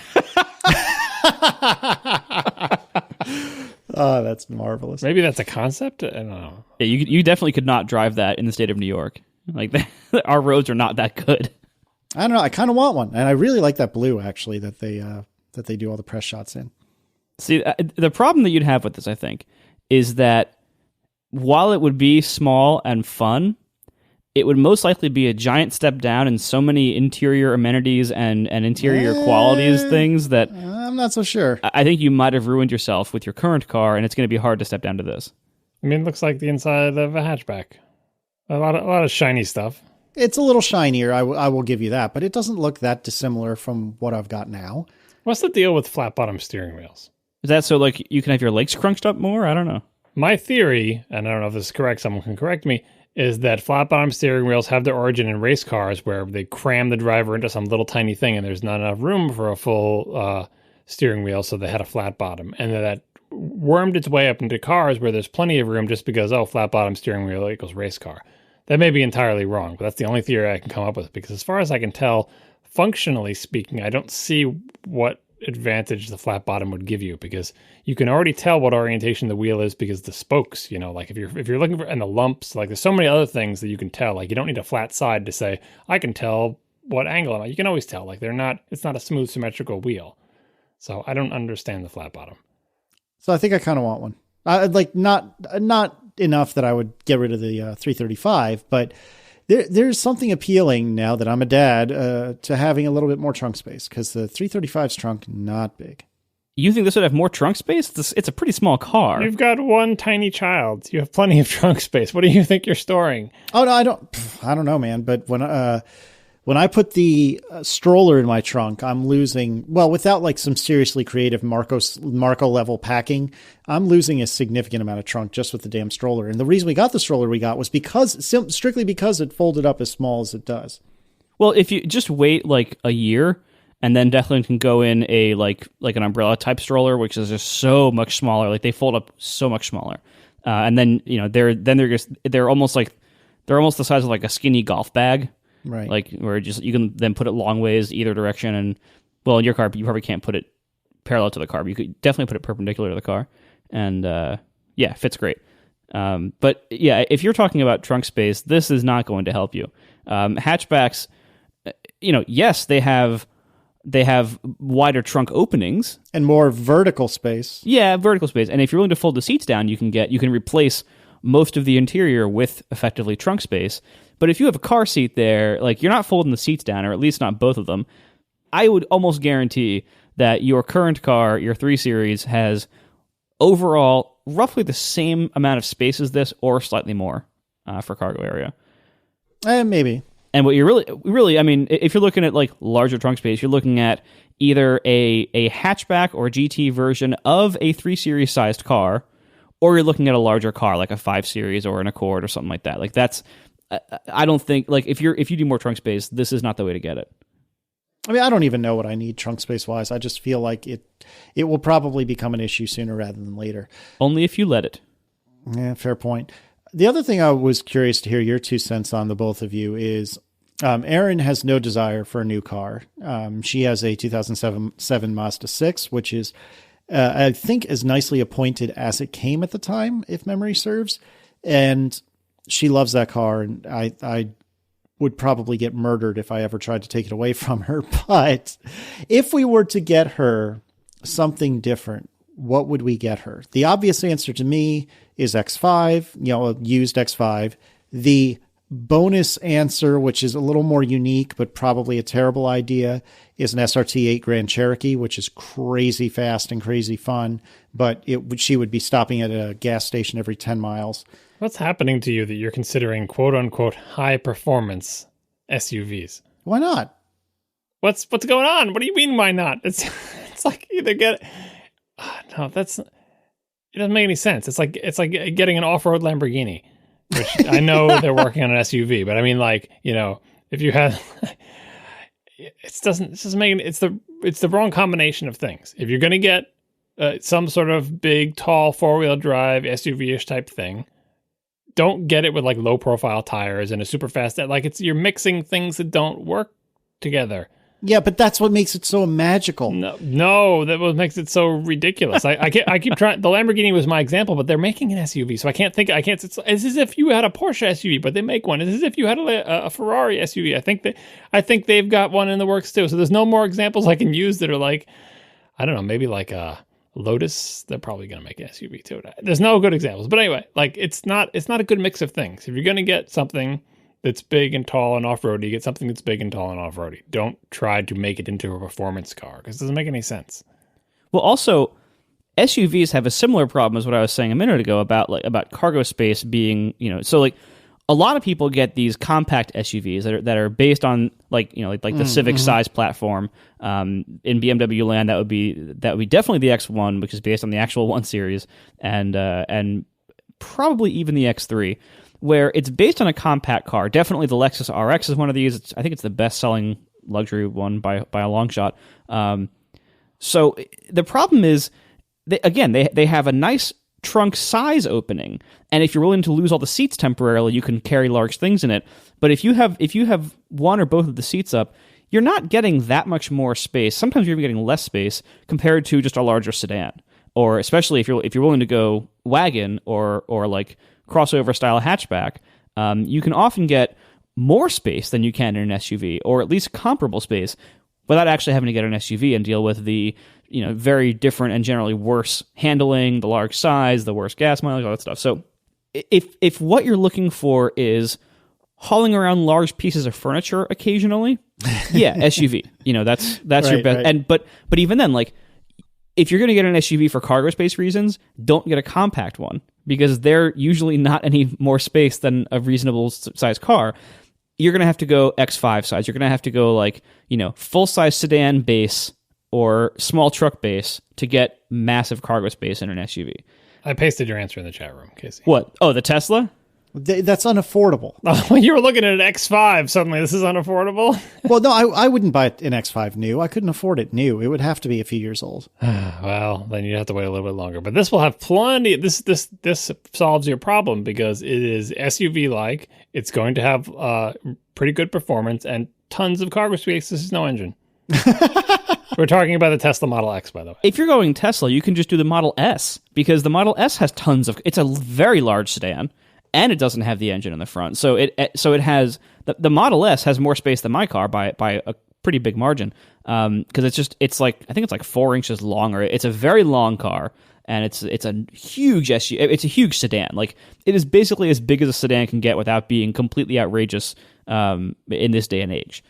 Speaker 3: Oh, that's marvelous.
Speaker 2: Maybe that's a concept? I don't know.
Speaker 1: Yeah, you definitely could not drive that in the state of New York. Like our roads are not that good.
Speaker 3: I don't know. I kind of want one, and I really like that blue actually that they do all the press shots in.
Speaker 1: See, the problem that you'd have with this, I think, is that while it would be small and fun, it would most likely be a giant step down in so many interior amenities and interior qualities things that
Speaker 3: I'm not so sure.
Speaker 1: I think you might have ruined yourself with your current car, and it's going to be hard to step down to this.
Speaker 2: I mean, it looks like the inside of a hatchback. A lot of shiny stuff.
Speaker 3: It's a little shinier, I will give you that, but it doesn't look that dissimilar from what I've got now.
Speaker 2: What's the deal with flat bottom steering wheels?
Speaker 1: Is that so like you can have your legs crunched up more? I don't know.
Speaker 2: My theory, and I don't know if this is correct, someone can correct me, is that flat bottom steering wheels have their origin in race cars where they cram the driver into some little tiny thing and there's not enough room for a full steering wheel, so they had a flat bottom. And that wormed its way up into cars where there's plenty of room just because, flat bottom steering wheel equals race car. That may be entirely wrong, but that's the only theory I can come up with because as far as I can tell, functionally speaking, I don't see what advantage the flat bottom would give you because you can already tell what orientation the wheel is because the spokes, like if you're looking for, and the lumps, like there's so many other things that you can tell. Like you don't need a flat side to say, I can tell what angle I'm at. You can always tell, like it's not a smooth symmetrical wheel. So I don't understand the flat bottom.
Speaker 3: So I think I kind of want one. Like not enough that I would get rid of the 335, but there's something appealing now that I'm a dad to having a little bit more trunk space because the 335's trunk not big.
Speaker 1: You think this would have more trunk space? It's a pretty small car.
Speaker 2: You've got one tiny child. You have plenty of trunk space. What do you think you're storing?
Speaker 3: Oh no, I don't know, man. But when I put the stroller in my trunk, I'm losing, without like some seriously creative Marco level packing, I'm losing a significant amount of trunk just with the damn stroller. And the reason we got the stroller was strictly because it folded up as small as it does.
Speaker 1: Well, if you just wait like a year and then definitely can go in a like an umbrella type stroller, which is just so much smaller. Like they fold up so much smaller. And then, they're almost the size of like a skinny golf bag.
Speaker 3: Right.
Speaker 1: Like where you can then put it long ways either direction, and in your car you probably can't put it parallel to the car, but you could definitely put it perpendicular to the car, and fits great. But yeah, if you're talking about trunk space, this is not going to help you. Hatchbacks, yes, they have wider trunk openings
Speaker 3: and more vertical space.
Speaker 1: Yeah, vertical space, and if you're willing to fold the seats down, you can replace most of the interior with effectively trunk space. But if you have a car seat there, like you're not folding the seats down, or at least not both of them, I would almost guarantee that your current car, your 3 Series, has overall roughly the same amount of space as this, or slightly more for cargo area.
Speaker 3: Maybe.
Speaker 1: And what you're really, I mean, if you're looking at like larger trunk space, you're looking at either a hatchback or GT version of a 3 Series sized car, or you're looking at a larger car like a 5 Series or an Accord or something like that. Like that's, I don't think, like if you need more trunk space, this is not the way to get it.
Speaker 3: I mean, I don't even know what I need trunk space wise. I just feel like it will probably become an issue sooner rather than later.
Speaker 1: Only if you let it.
Speaker 3: Yeah, fair point. The other thing I was curious to hear your 2 cents on, the both of you, is Erin has no desire for a new car. She has a 2007 Mazda 6, which is, I think, as nicely appointed as it came at the time, if memory serves. And she loves that car, and I would probably get murdered if I ever tried to take it away from her. But if we were to get her something different, what would we get her? The obvious answer to me is X5, a used X5. The bonus answer, which is a little more unique, but probably a terrible idea, is an SRT 8 Grand Cherokee, which is crazy fast and crazy fun. But she would be stopping at a gas station every 10 miles.
Speaker 2: What's happening to you that you're considering quote unquote high performance SUVs?
Speaker 3: Why not?
Speaker 2: What's going on? What do you mean why not? It's like either get no, it doesn't make any sense. It's like getting an off-road Lamborghini, which I know they're working on an SUV, but I mean, like, if you had it's the wrong combination of things. If you're going to get some sort of big, tall 4-wheel drive SUV-ish type thing, don't get it with like low profile tires and a super fast. Like you're mixing things that don't work together.
Speaker 3: Yeah, but that's what makes it so magical.
Speaker 2: No, that what makes it so ridiculous. I keep trying. The Lamborghini was my example, but they're making an SUV, so I can't. It's as if you had a Porsche SUV, but they make one. It's as if you had a Ferrari SUV. I think they've got one in the works too. So there's no more examples I can use that are like, I don't know, maybe like a Lotus. They're probably going to make an SUV too. There's no good examples, but anyway, like it's not a good mix of things. If you're going to get something that's big and tall and off-roady, get something that's big and tall and off-roady. Don't try to make it into a performance car because it doesn't make any sense.
Speaker 1: Well, also, SUVs have a similar problem as what I was saying a minute ago about cargo space being, so like a lot of people get these compact SUVs that are based on like the Civic size platform. In BMW land, that would be definitely the X1, which is based on the actual 1 Series, and probably even the X3. Where it's based on a compact car. Definitely the Lexus RX is one of these. I think it's the best-selling luxury one by a long shot. So the problem is, they have a nice trunk size opening, and if you're willing to lose all the seats temporarily, you can carry large things in it. But if you have one or both of the seats up, you're not getting that much more space. Sometimes you're getting less space compared to just a larger sedan, or especially if you're willing to go wagon or like crossover style hatchback, you can often get more space than you can in an SUV, or at least comparable space, without actually having to get an SUV and deal with the very different and generally worse handling, the large size, the worse gas mileage, all that stuff. So if what you're looking for is hauling around large pieces of furniture occasionally, yeah, SUV. That's right, your best. Right. And but even then, like, if you're going to get an SUV for cargo space reasons, don't get a compact one, because they're usually not any more space than a reasonable size car. You're going to have to go X5 size. You're going to have to go like, full-size sedan base or small truck base to get massive cargo space in an SUV.
Speaker 2: I pasted your answer in the chat room, Casey.
Speaker 1: What? Oh, the Tesla?
Speaker 3: That's unaffordable.
Speaker 2: Oh, you were looking at an X5. Suddenly, this is unaffordable?
Speaker 3: Well, no, I wouldn't buy an X5 new. I couldn't afford it new. It would have to be a few years old.
Speaker 2: Well, then you'd have to wait a little bit longer. But this will have plenty. This solves your problem because it is SUV-like. It's going to have pretty good performance and tons of cargo space. This is no engine. We're talking about the Tesla Model X, by the way.
Speaker 1: If you're going Tesla, you can just do the Model S, because the Model S has tons of... It's a very large sedan, and it doesn't have the engine in the front. So it has... The Model S has more space than my car by a pretty big margin, because it's like 4 inches longer. It's a very long car, and it's a huge SUV. It's a huge sedan. Like, it is basically as big as a sedan can get without being completely outrageous in this day and age.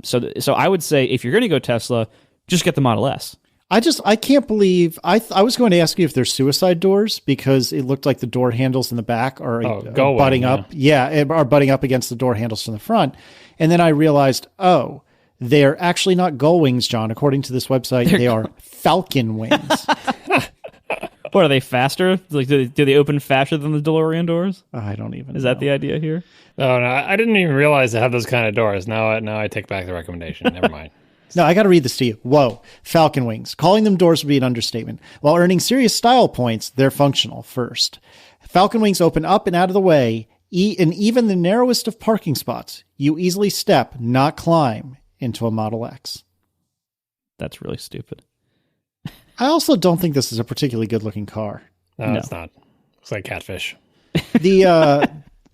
Speaker 1: So I would say if you're going to go Tesla, just get the Model S.
Speaker 3: I can't believe I was going to ask you if there's suicide doors, because it looked like the door handles in the back are butting up. Yeah, are butting up against the door handles from the front. And then I realized, they're actually not gull wings, John. According to this website, they are falcon wings.
Speaker 1: What, are they faster? Like, do they open faster than the DeLorean doors?
Speaker 3: I don't even know.
Speaker 1: Is that the idea here?
Speaker 2: Oh, no, I didn't even realize they have those kind of doors. Now I take back the recommendation. Never mind.
Speaker 3: No, I got to read this to you. Whoa. Falcon wings. Calling them doors would be an understatement. While earning serious style points, they're functional first. Falcon wings open up and out of the way, in even the narrowest of parking spots. You easily step, not climb, into a Model X.
Speaker 1: That's really stupid.
Speaker 3: I also don't think this is a particularly good-looking car.
Speaker 2: No, it's not. It's like catfish.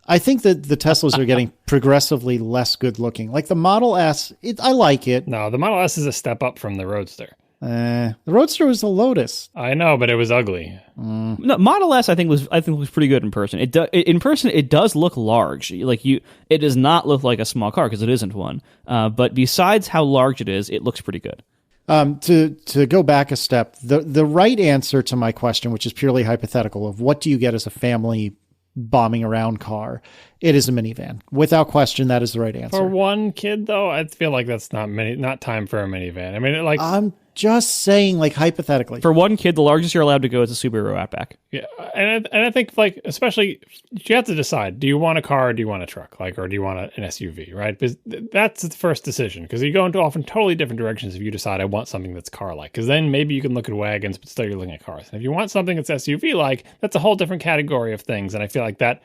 Speaker 3: I think that the Teslas are getting progressively less good-looking. Like the Model S, I like it.
Speaker 2: No, the Model S is a step up from the Roadster.
Speaker 3: The Roadster was the Lotus.
Speaker 2: I know, but it was ugly.
Speaker 1: No, Model S, I think was pretty good in person. In person, it does look large. It does not look like a small car because it isn't one. But besides how large it is, it looks pretty good.
Speaker 3: To go back a step, the right answer to my question, which is purely hypothetical, of what do you get as a family bombing around car, it is a minivan. Without question, that is the right answer.
Speaker 2: For one kid, though, I feel like that's not time for a minivan. I mean,
Speaker 3: Just saying, like, hypothetically.
Speaker 1: For one kid, the largest you're allowed to go is a Subaru Outback.
Speaker 2: Yeah, and I think, like, especially, you have to decide, do you want a car or do you want a truck? Like, or do you want an SUV, right? Because that's the first decision, because you go into often totally different directions if you decide I want something that's car-like, because then maybe you can look at wagons, but still you're looking at cars. And if you want something that's SUV-like, that's a whole different category of things, and I feel like that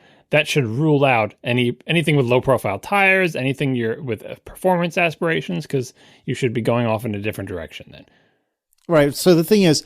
Speaker 2: should rule out anything with low-profile tires, anything with performance aspirations, because you should be going off in a different direction then.
Speaker 3: Right. So the thing is,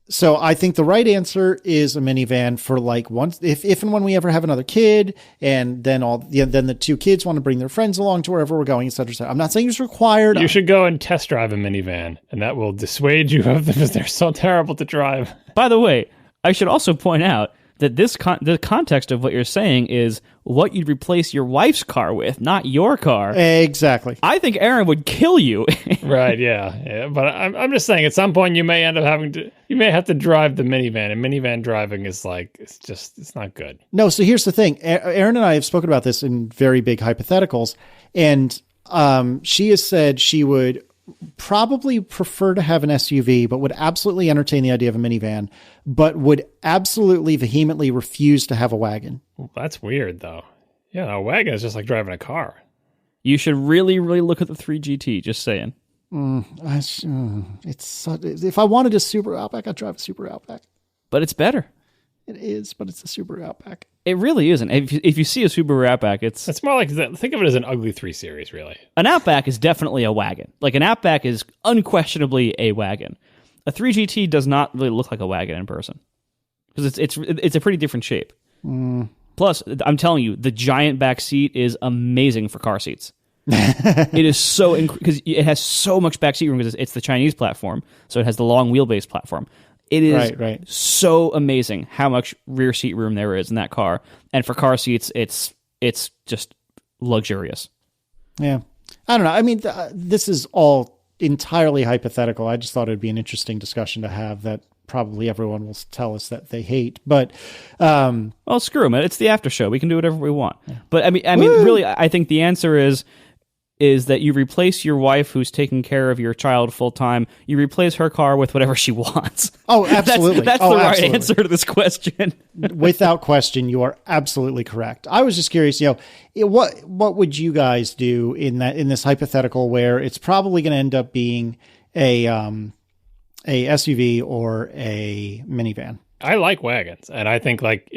Speaker 3: so I think the right answer is a minivan for like once, if and when we ever have another kid, and then then the two kids want to bring their friends along to wherever we're going, et cetera, et cetera. I'm not saying it's required.
Speaker 2: You should go and test drive a minivan, and that will dissuade you of them because they're so terrible to drive.
Speaker 1: By the way, I should also point out that the context of what you're saying is what you'd replace your wife's car with, not your car.
Speaker 3: Exactly.
Speaker 1: I think Aaron would kill you.
Speaker 2: Right, yeah. But I'm just saying, at some point you may end up you may have to drive the minivan, and minivan driving is like, it's not good.
Speaker 3: No, so here's the thing. Aaron and I have spoken about this in very big hypotheticals, and she has said she would probably prefer to have an SUV, but would absolutely entertain the idea of a minivan, but would absolutely vehemently refuse to have a wagon.
Speaker 2: Well, that's weird, though. Yeah, a wagon is just like driving a car.
Speaker 1: You should really, really look at the 3GT, just saying.
Speaker 3: If I wanted a Subaru Outback, I'd drive a Subaru Outback.
Speaker 1: But it's better.
Speaker 3: It is, but it's a Subaru Outback.
Speaker 1: It really isn't. If you see a Subaru Outback,
Speaker 2: it's more like, think of it as an ugly 3 Series, really.
Speaker 1: An Outback is definitely a wagon. Like, an Outback is unquestionably a wagon. A 3GT does not really look like a wagon in person, because it's a pretty different shape. Plus, I'm telling you, the giant back seat is amazing for car seats. It is so because it has so much back seat room, because it's the Chinese platform, so it has the long wheelbase platform. It is so amazing how much rear seat room there is in that car, and for car seats, it's just luxurious.
Speaker 3: Yeah, I don't know. I mean, this is all entirely hypothetical. I just thought it'd be an interesting discussion to have that probably everyone will tell us that they hate. But
Speaker 1: well, screw them. It's the after show. We can do whatever we want. Yeah. But I mean, really, I think the answer is that you replace your wife who's taking care of your child full time. You replace her car with whatever she wants.
Speaker 3: Oh, absolutely.
Speaker 1: That's the right answer to this question.
Speaker 3: Without question, you are absolutely correct. I was just curious, what would you guys do in this hypothetical where it's probably going to end up being a SUV or a minivan?
Speaker 2: I like wagons, and I think like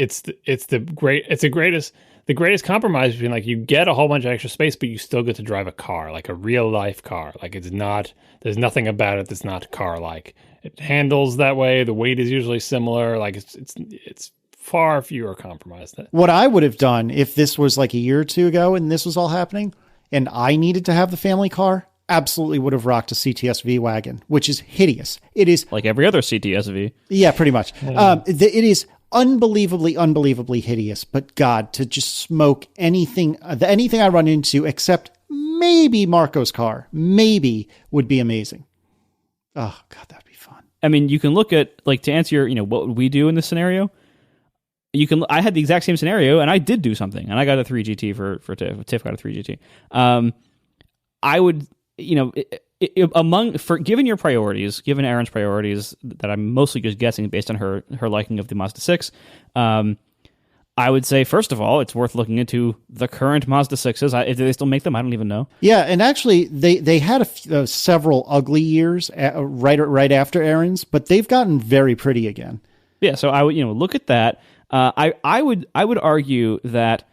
Speaker 2: the greatest compromise between, like, you get a whole bunch of extra space, but you still get to drive a car, like a real life car. Like, there's nothing about it that's not car-like. It handles that way. The weight is usually similar. Like, it's far fewer compromised.
Speaker 3: What I would have done if this was like a year or two ago and this was all happening and I needed to have the family car, absolutely would have rocked a CTS-V wagon, which is hideous. It is
Speaker 1: like every other CTS-V.
Speaker 3: Yeah, pretty much. It is unbelievably hideous, but God, to just smoke anything I run into except maybe Marco's car, maybe, would be amazing. Oh God, that'd be fun.
Speaker 1: I mean, you can look at, like, to answer your, what would we do in this scenario? I had the exact same scenario, and I did do something, and I got a 3GT for Tiff. Tiff got a 3GT. I would, given your priorities, given Aaron's priorities that I'm mostly just guessing based on her liking of the Mazda 6, I would say, first of all, it's worth looking into the current Mazda 6s. Do they still make them? I don't even know.
Speaker 3: Yeah, and actually, they had several ugly years right after Aaron's, but they've gotten very pretty again.
Speaker 1: Yeah, so I would look at that. I would argue that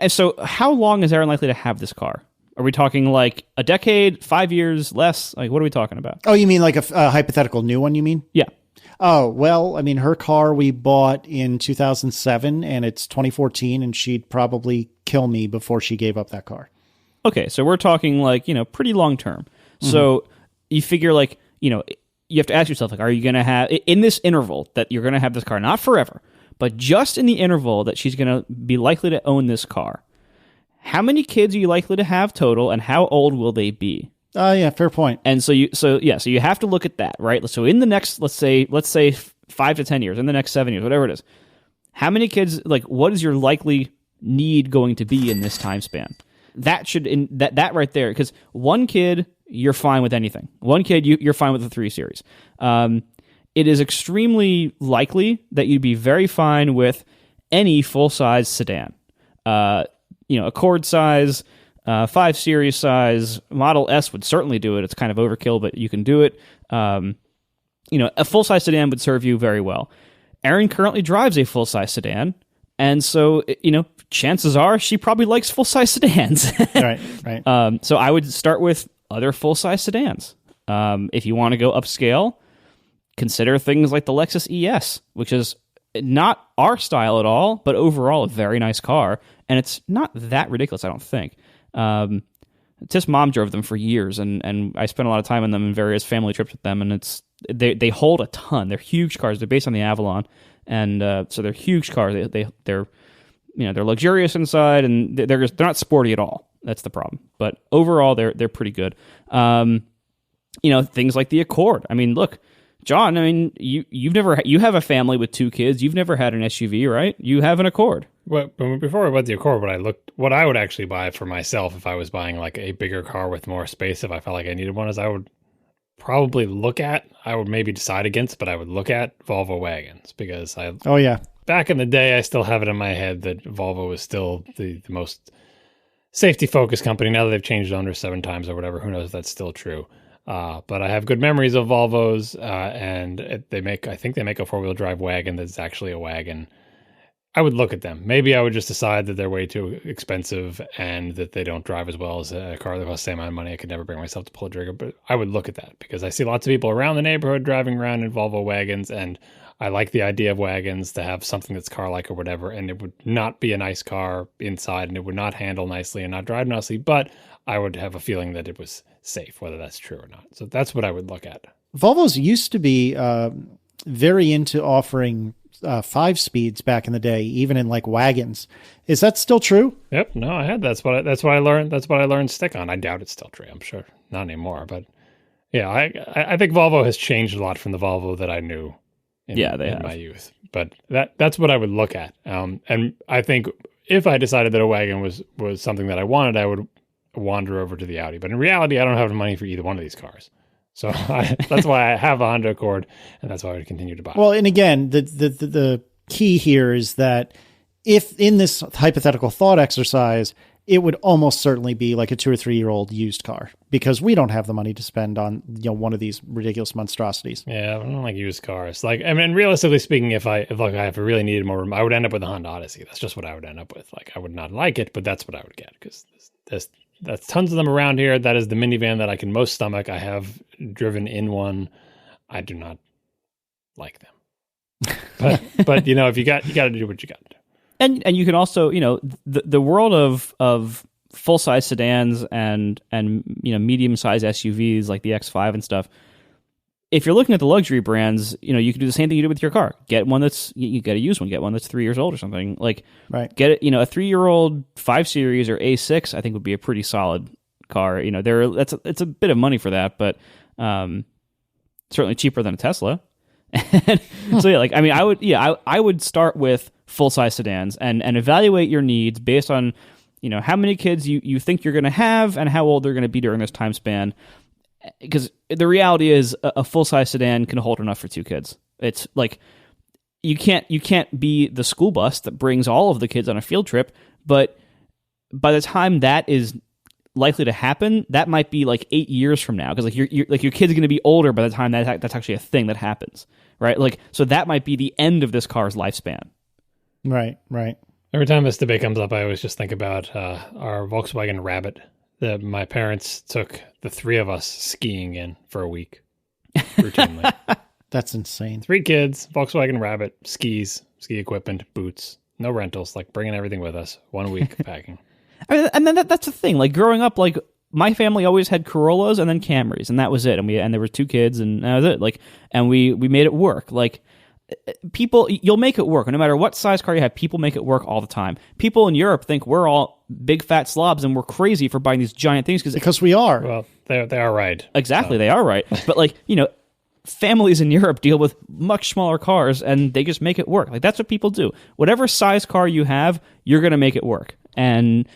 Speaker 1: so how long is Aaron likely to have this car? Are we talking like a decade, 5 years, less? Like, what are we talking about?
Speaker 3: Oh, you mean like a hypothetical new one, you mean?
Speaker 1: Yeah.
Speaker 3: Oh, well, I mean, her car we bought in 2007 and it's 2014, and she'd probably kill me before she gave up that car.
Speaker 1: Okay, so we're talking like, pretty long term. Mm-hmm. So you figure like, you have to ask yourself, like, are you going to have, in this interval that you're going to have this car, not forever, but just in the interval that she's going to be likely to own this car, how many kids are you likely to have total, and how old will they be?
Speaker 3: Yeah, fair point.
Speaker 1: And so you have to look at that, right? So in the next, let's say 5 to 10 years, in the next 7 years, whatever it is, how many kids, like, what is your likely need going to be in this time span? That should, that right there, because one kid you're fine with anything. One kid, you're fine with the 3 Series. It is extremely likely that you'd be very fine with any full-size sedan. Accord size, 5 Series size, Model S would certainly do it. It's kind of overkill, but you can do it. A full-size sedan would serve you very well. Erin currently drives a full-size sedan, and so, chances are she probably likes full-size sedans.
Speaker 3: Right.
Speaker 1: So I would start with other full-size sedans. If you want to go upscale, consider things like the Lexus ES, which is not our style at all, but overall a very nice car, and it's not that ridiculous, I don't think. Tiff's mom drove them for years, and I spent a lot of time on them in various family trips with them, and they hold a ton. They're huge cars. They're based on the Avalon, and so they're huge cars. They're luxurious inside, and they're not sporty at all. That's the problem. But overall, they're pretty good. Things like the Accord. I mean, look, John. I mean, you have a family with 2 kids. You've never had an SUV, right? You have an Accord.
Speaker 2: Well, before I bought the Accord, what I would actually buy for myself if I was buying like a bigger car with more space, if I felt like I needed one, is I would probably I would maybe decide against, but I would look at Volvo wagons because back in the day, I still have it in my head that Volvo was still the most safety focused company. Now that they've changed owners 7 times or whatever, who knows if that's still true. But I have good memories of Volvos, and I think they make a 4-wheel drive wagon that's actually a wagon. I would look at them. Maybe I would just decide that they're way too expensive and that they don't drive as well as a car that costs the same amount of money. I could never bring myself to pull a trigger, but I would look at that because I see lots of people around the neighborhood driving around in Volvo wagons, and I like the idea of wagons to have something that's car-like or whatever, and it would not be a nice car inside, and it would not handle nicely and not drive nicely, but I would have a feeling that it was safe, whether that's true or not. So that's what I would look at.
Speaker 3: Volvos used to be very into offering 5 speeds back in the day, even in like wagons. Is that still true?
Speaker 2: Yep. No, I had. That's what I learned. That's what I learned stick on. I doubt it's still true. I'm sure not anymore. But yeah, I think Volvo has changed a lot from the Volvo that I knew in my youth. But that's what I would look at. And I think if I decided that a wagon was something that I wanted, I would wander over to the Audi. But in reality, I don't have the money for either one of these cars. So that's why I have a Honda Accord, and that's why I would continue to buy.
Speaker 3: Well, and again, the key here is that if in this hypothetical thought exercise, it would almost certainly be like a 2 or 3 year old used car because we don't have the money to spend on one of these ridiculous monstrosities.
Speaker 2: Yeah, I don't like used cars. Like, I mean, realistically speaking, if I really needed more room, I would end up with a Honda Odyssey. That's just what I would end up with. Like, I would not like it, but that's what I would get because that's tons of them around here. That is the minivan that I can most stomach. I have driven in one. I do not like them. But if you got to do what you got to do.
Speaker 1: And you can also, the world of full-size sedans and medium-sized SUVs like the X5 and stuff. If you're looking at the luxury brands, you can do the same thing you do with your car. Get one you get a used one, get one that's 3 years old or something. Like,
Speaker 3: right.
Speaker 1: Get it, a 3-year-old 5 Series or A6, I think would be a pretty solid car. It's a bit of money for that, but certainly cheaper than a Tesla. So yeah, I would start with full-size sedans and evaluate your needs based on, how many kids you think you're going to have and how old they're going to be during this time span. Because the reality is a full-size sedan can hold enough for 2 kids. It's like you can't be the school bus that brings all of the kids on a field trip, but by the time that is likely to happen, that might be like 8 years from now because your kid's going to be older by the time that's actually a thing that happens, right? Like, so that might be the end of this car's lifespan.
Speaker 3: Right.
Speaker 2: Every time this debate comes up, I always just think about our Volkswagen Rabbit that my parents took the 3 of us skiing in for a week routinely.
Speaker 3: That's insane.
Speaker 2: 3 kids, Volkswagen Rabbit, skis, ski equipment, boots, no rentals, like bringing everything with us, 1 week packing.
Speaker 1: I mean, and then that's the thing. Like growing up, like my family always had Corollas and then Camrys, and that was it. And there were 2 kids, and that was it. Like, and we made it work. Like, people, you'll make it work. No matter what size car you have, people make it work all the time. People in Europe think we're all big fat slobs and we're crazy for buying these giant things
Speaker 3: because we are.
Speaker 2: Well, they are right.
Speaker 1: Exactly, so. They are right. But like, families in Europe deal with much smaller cars and they just make it work. Like, that's what people do. Whatever size car you have, you're going to make it work. And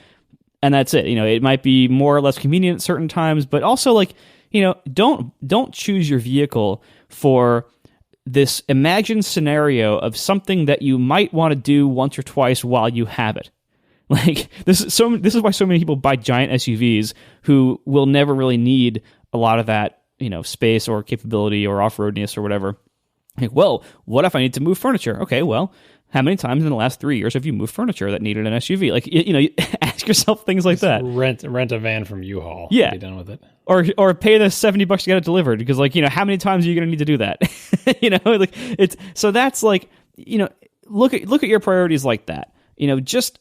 Speaker 1: and that's it. It might be more or less convenient at certain times, but also like, don't choose your vehicle for this imagined scenario of something that you might want to do once or twice while you have it. Like this is why so many people buy giant SUVs who will never really need a lot of that, space or capability or off-roadness or whatever. Like, well, what if I need to move furniture? Okay, well, how many times in the last 3 years have you moved furniture that needed an SUV? Like, you ask yourself things like that.
Speaker 2: Rent a van from U-Haul.
Speaker 1: Yeah.
Speaker 2: Be done with it.
Speaker 1: Or pay the $70 to get it delivered, because like, how many times are you going to need to do that? Like it's, so that's like, look at your priorities like that. Just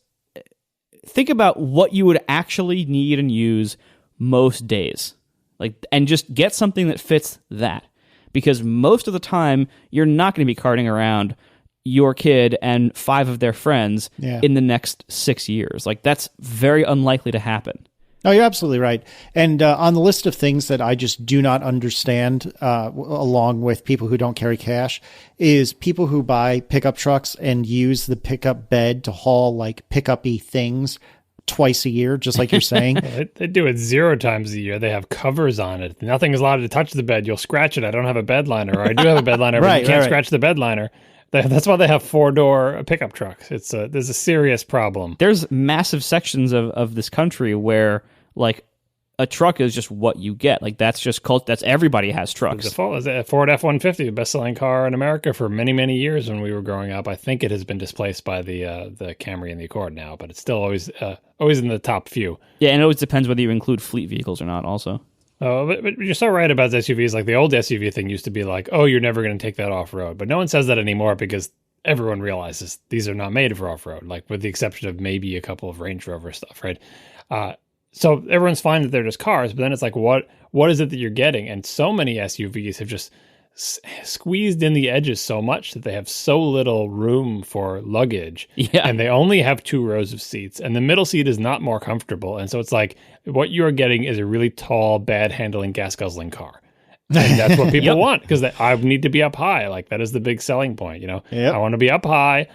Speaker 1: think about what you would actually need and use most days. Like, and just get something that fits that. Because most of the time, you're not going to be carting around your kid and 5 of their friends in the next 6 years. Like, that's very unlikely to happen.
Speaker 3: No, you're absolutely right. And on the list of things that I just do not understand, along with people who don't carry cash, is people who buy pickup trucks and use the pickup bed to haul like pickup-y things twice a year, just like you're saying.
Speaker 2: They do it 0 times a year. They have covers on it. Nothing is allowed to touch the bed. You'll scratch it. I don't have a bed liner, or I do have a bed liner, but you can't scratch the bed liner. That's why they have 4-door pickup trucks. There's a serious problem.
Speaker 1: There's massive sections of this country where like a truck is just what you get. Like that's just that's everybody has trucks.
Speaker 2: The default is a Ford F-150, the best-selling car in America for many, many years when we were growing up. I think it has been displaced by the Camry and the Accord now, but it's still always in the top few.
Speaker 1: Yeah, and it always depends whether you include fleet vehicles or not also.
Speaker 2: Oh, but you're so right about SUVs. Like the old SUV thing used to be like, oh, you're never going to take that off-road. But no one says that anymore because everyone realizes these are not made for off-road, like with the exception of maybe a couple of Range Rover stuff, right? So everyone's fine that they're just cars, but then it's like, what is it that you're getting? And so many SUVs have just squeezed in the edges so much that they have so little room for luggage.
Speaker 1: Yeah.
Speaker 2: And they only have 2 rows of seats, and the middle seat is not more comfortable. And so it's like, what you're getting is a really tall, bad handling, gas guzzling car. And that's what people want, because I need to be up high. Like that is the big selling point. I want to be up high.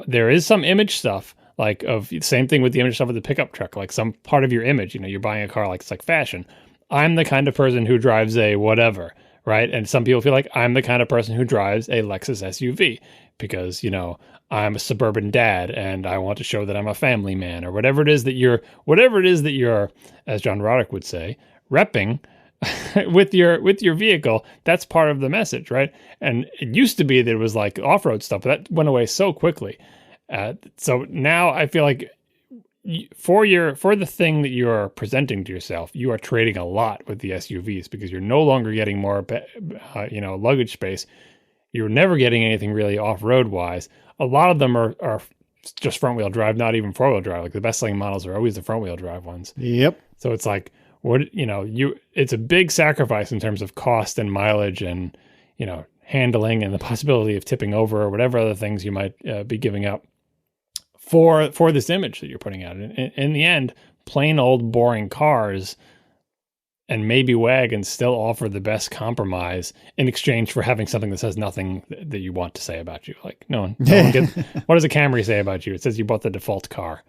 Speaker 2: There is some image stuff. Like same thing with the image stuff of the pickup truck, like some part of your image, you're buying a car, like it's like fashion. I'm the kind of person who drives a whatever, right? And some people feel like I'm the kind of person who drives a Lexus SUV because, I'm a suburban dad and I want to show that I'm a family man, or whatever it is that you're, as John Roddick would say, repping with your vehicle. That's part of the message, right? And it used to be that it was like off-road stuff, but that went away so quickly. So now I feel like for the thing that you're presenting to yourself, you are trading a lot with the SUVs because you're no longer getting more, luggage space. You're never getting anything really off-road wise. A lot of them are just front-wheel drive, not even four-wheel drive. Like the best-selling models are always the front-wheel drive ones.
Speaker 3: Yep.
Speaker 2: So it's like, it's a big sacrifice in terms of cost and mileage and, handling and the possibility of tipping over or whatever other things you might be giving up for this image that you're putting out. In the end, plain old boring cars and maybe wagons still offer the best compromise in exchange for having something that says nothing that you want to say about you. Like no one what does a Camry say about you? It says you bought the default car.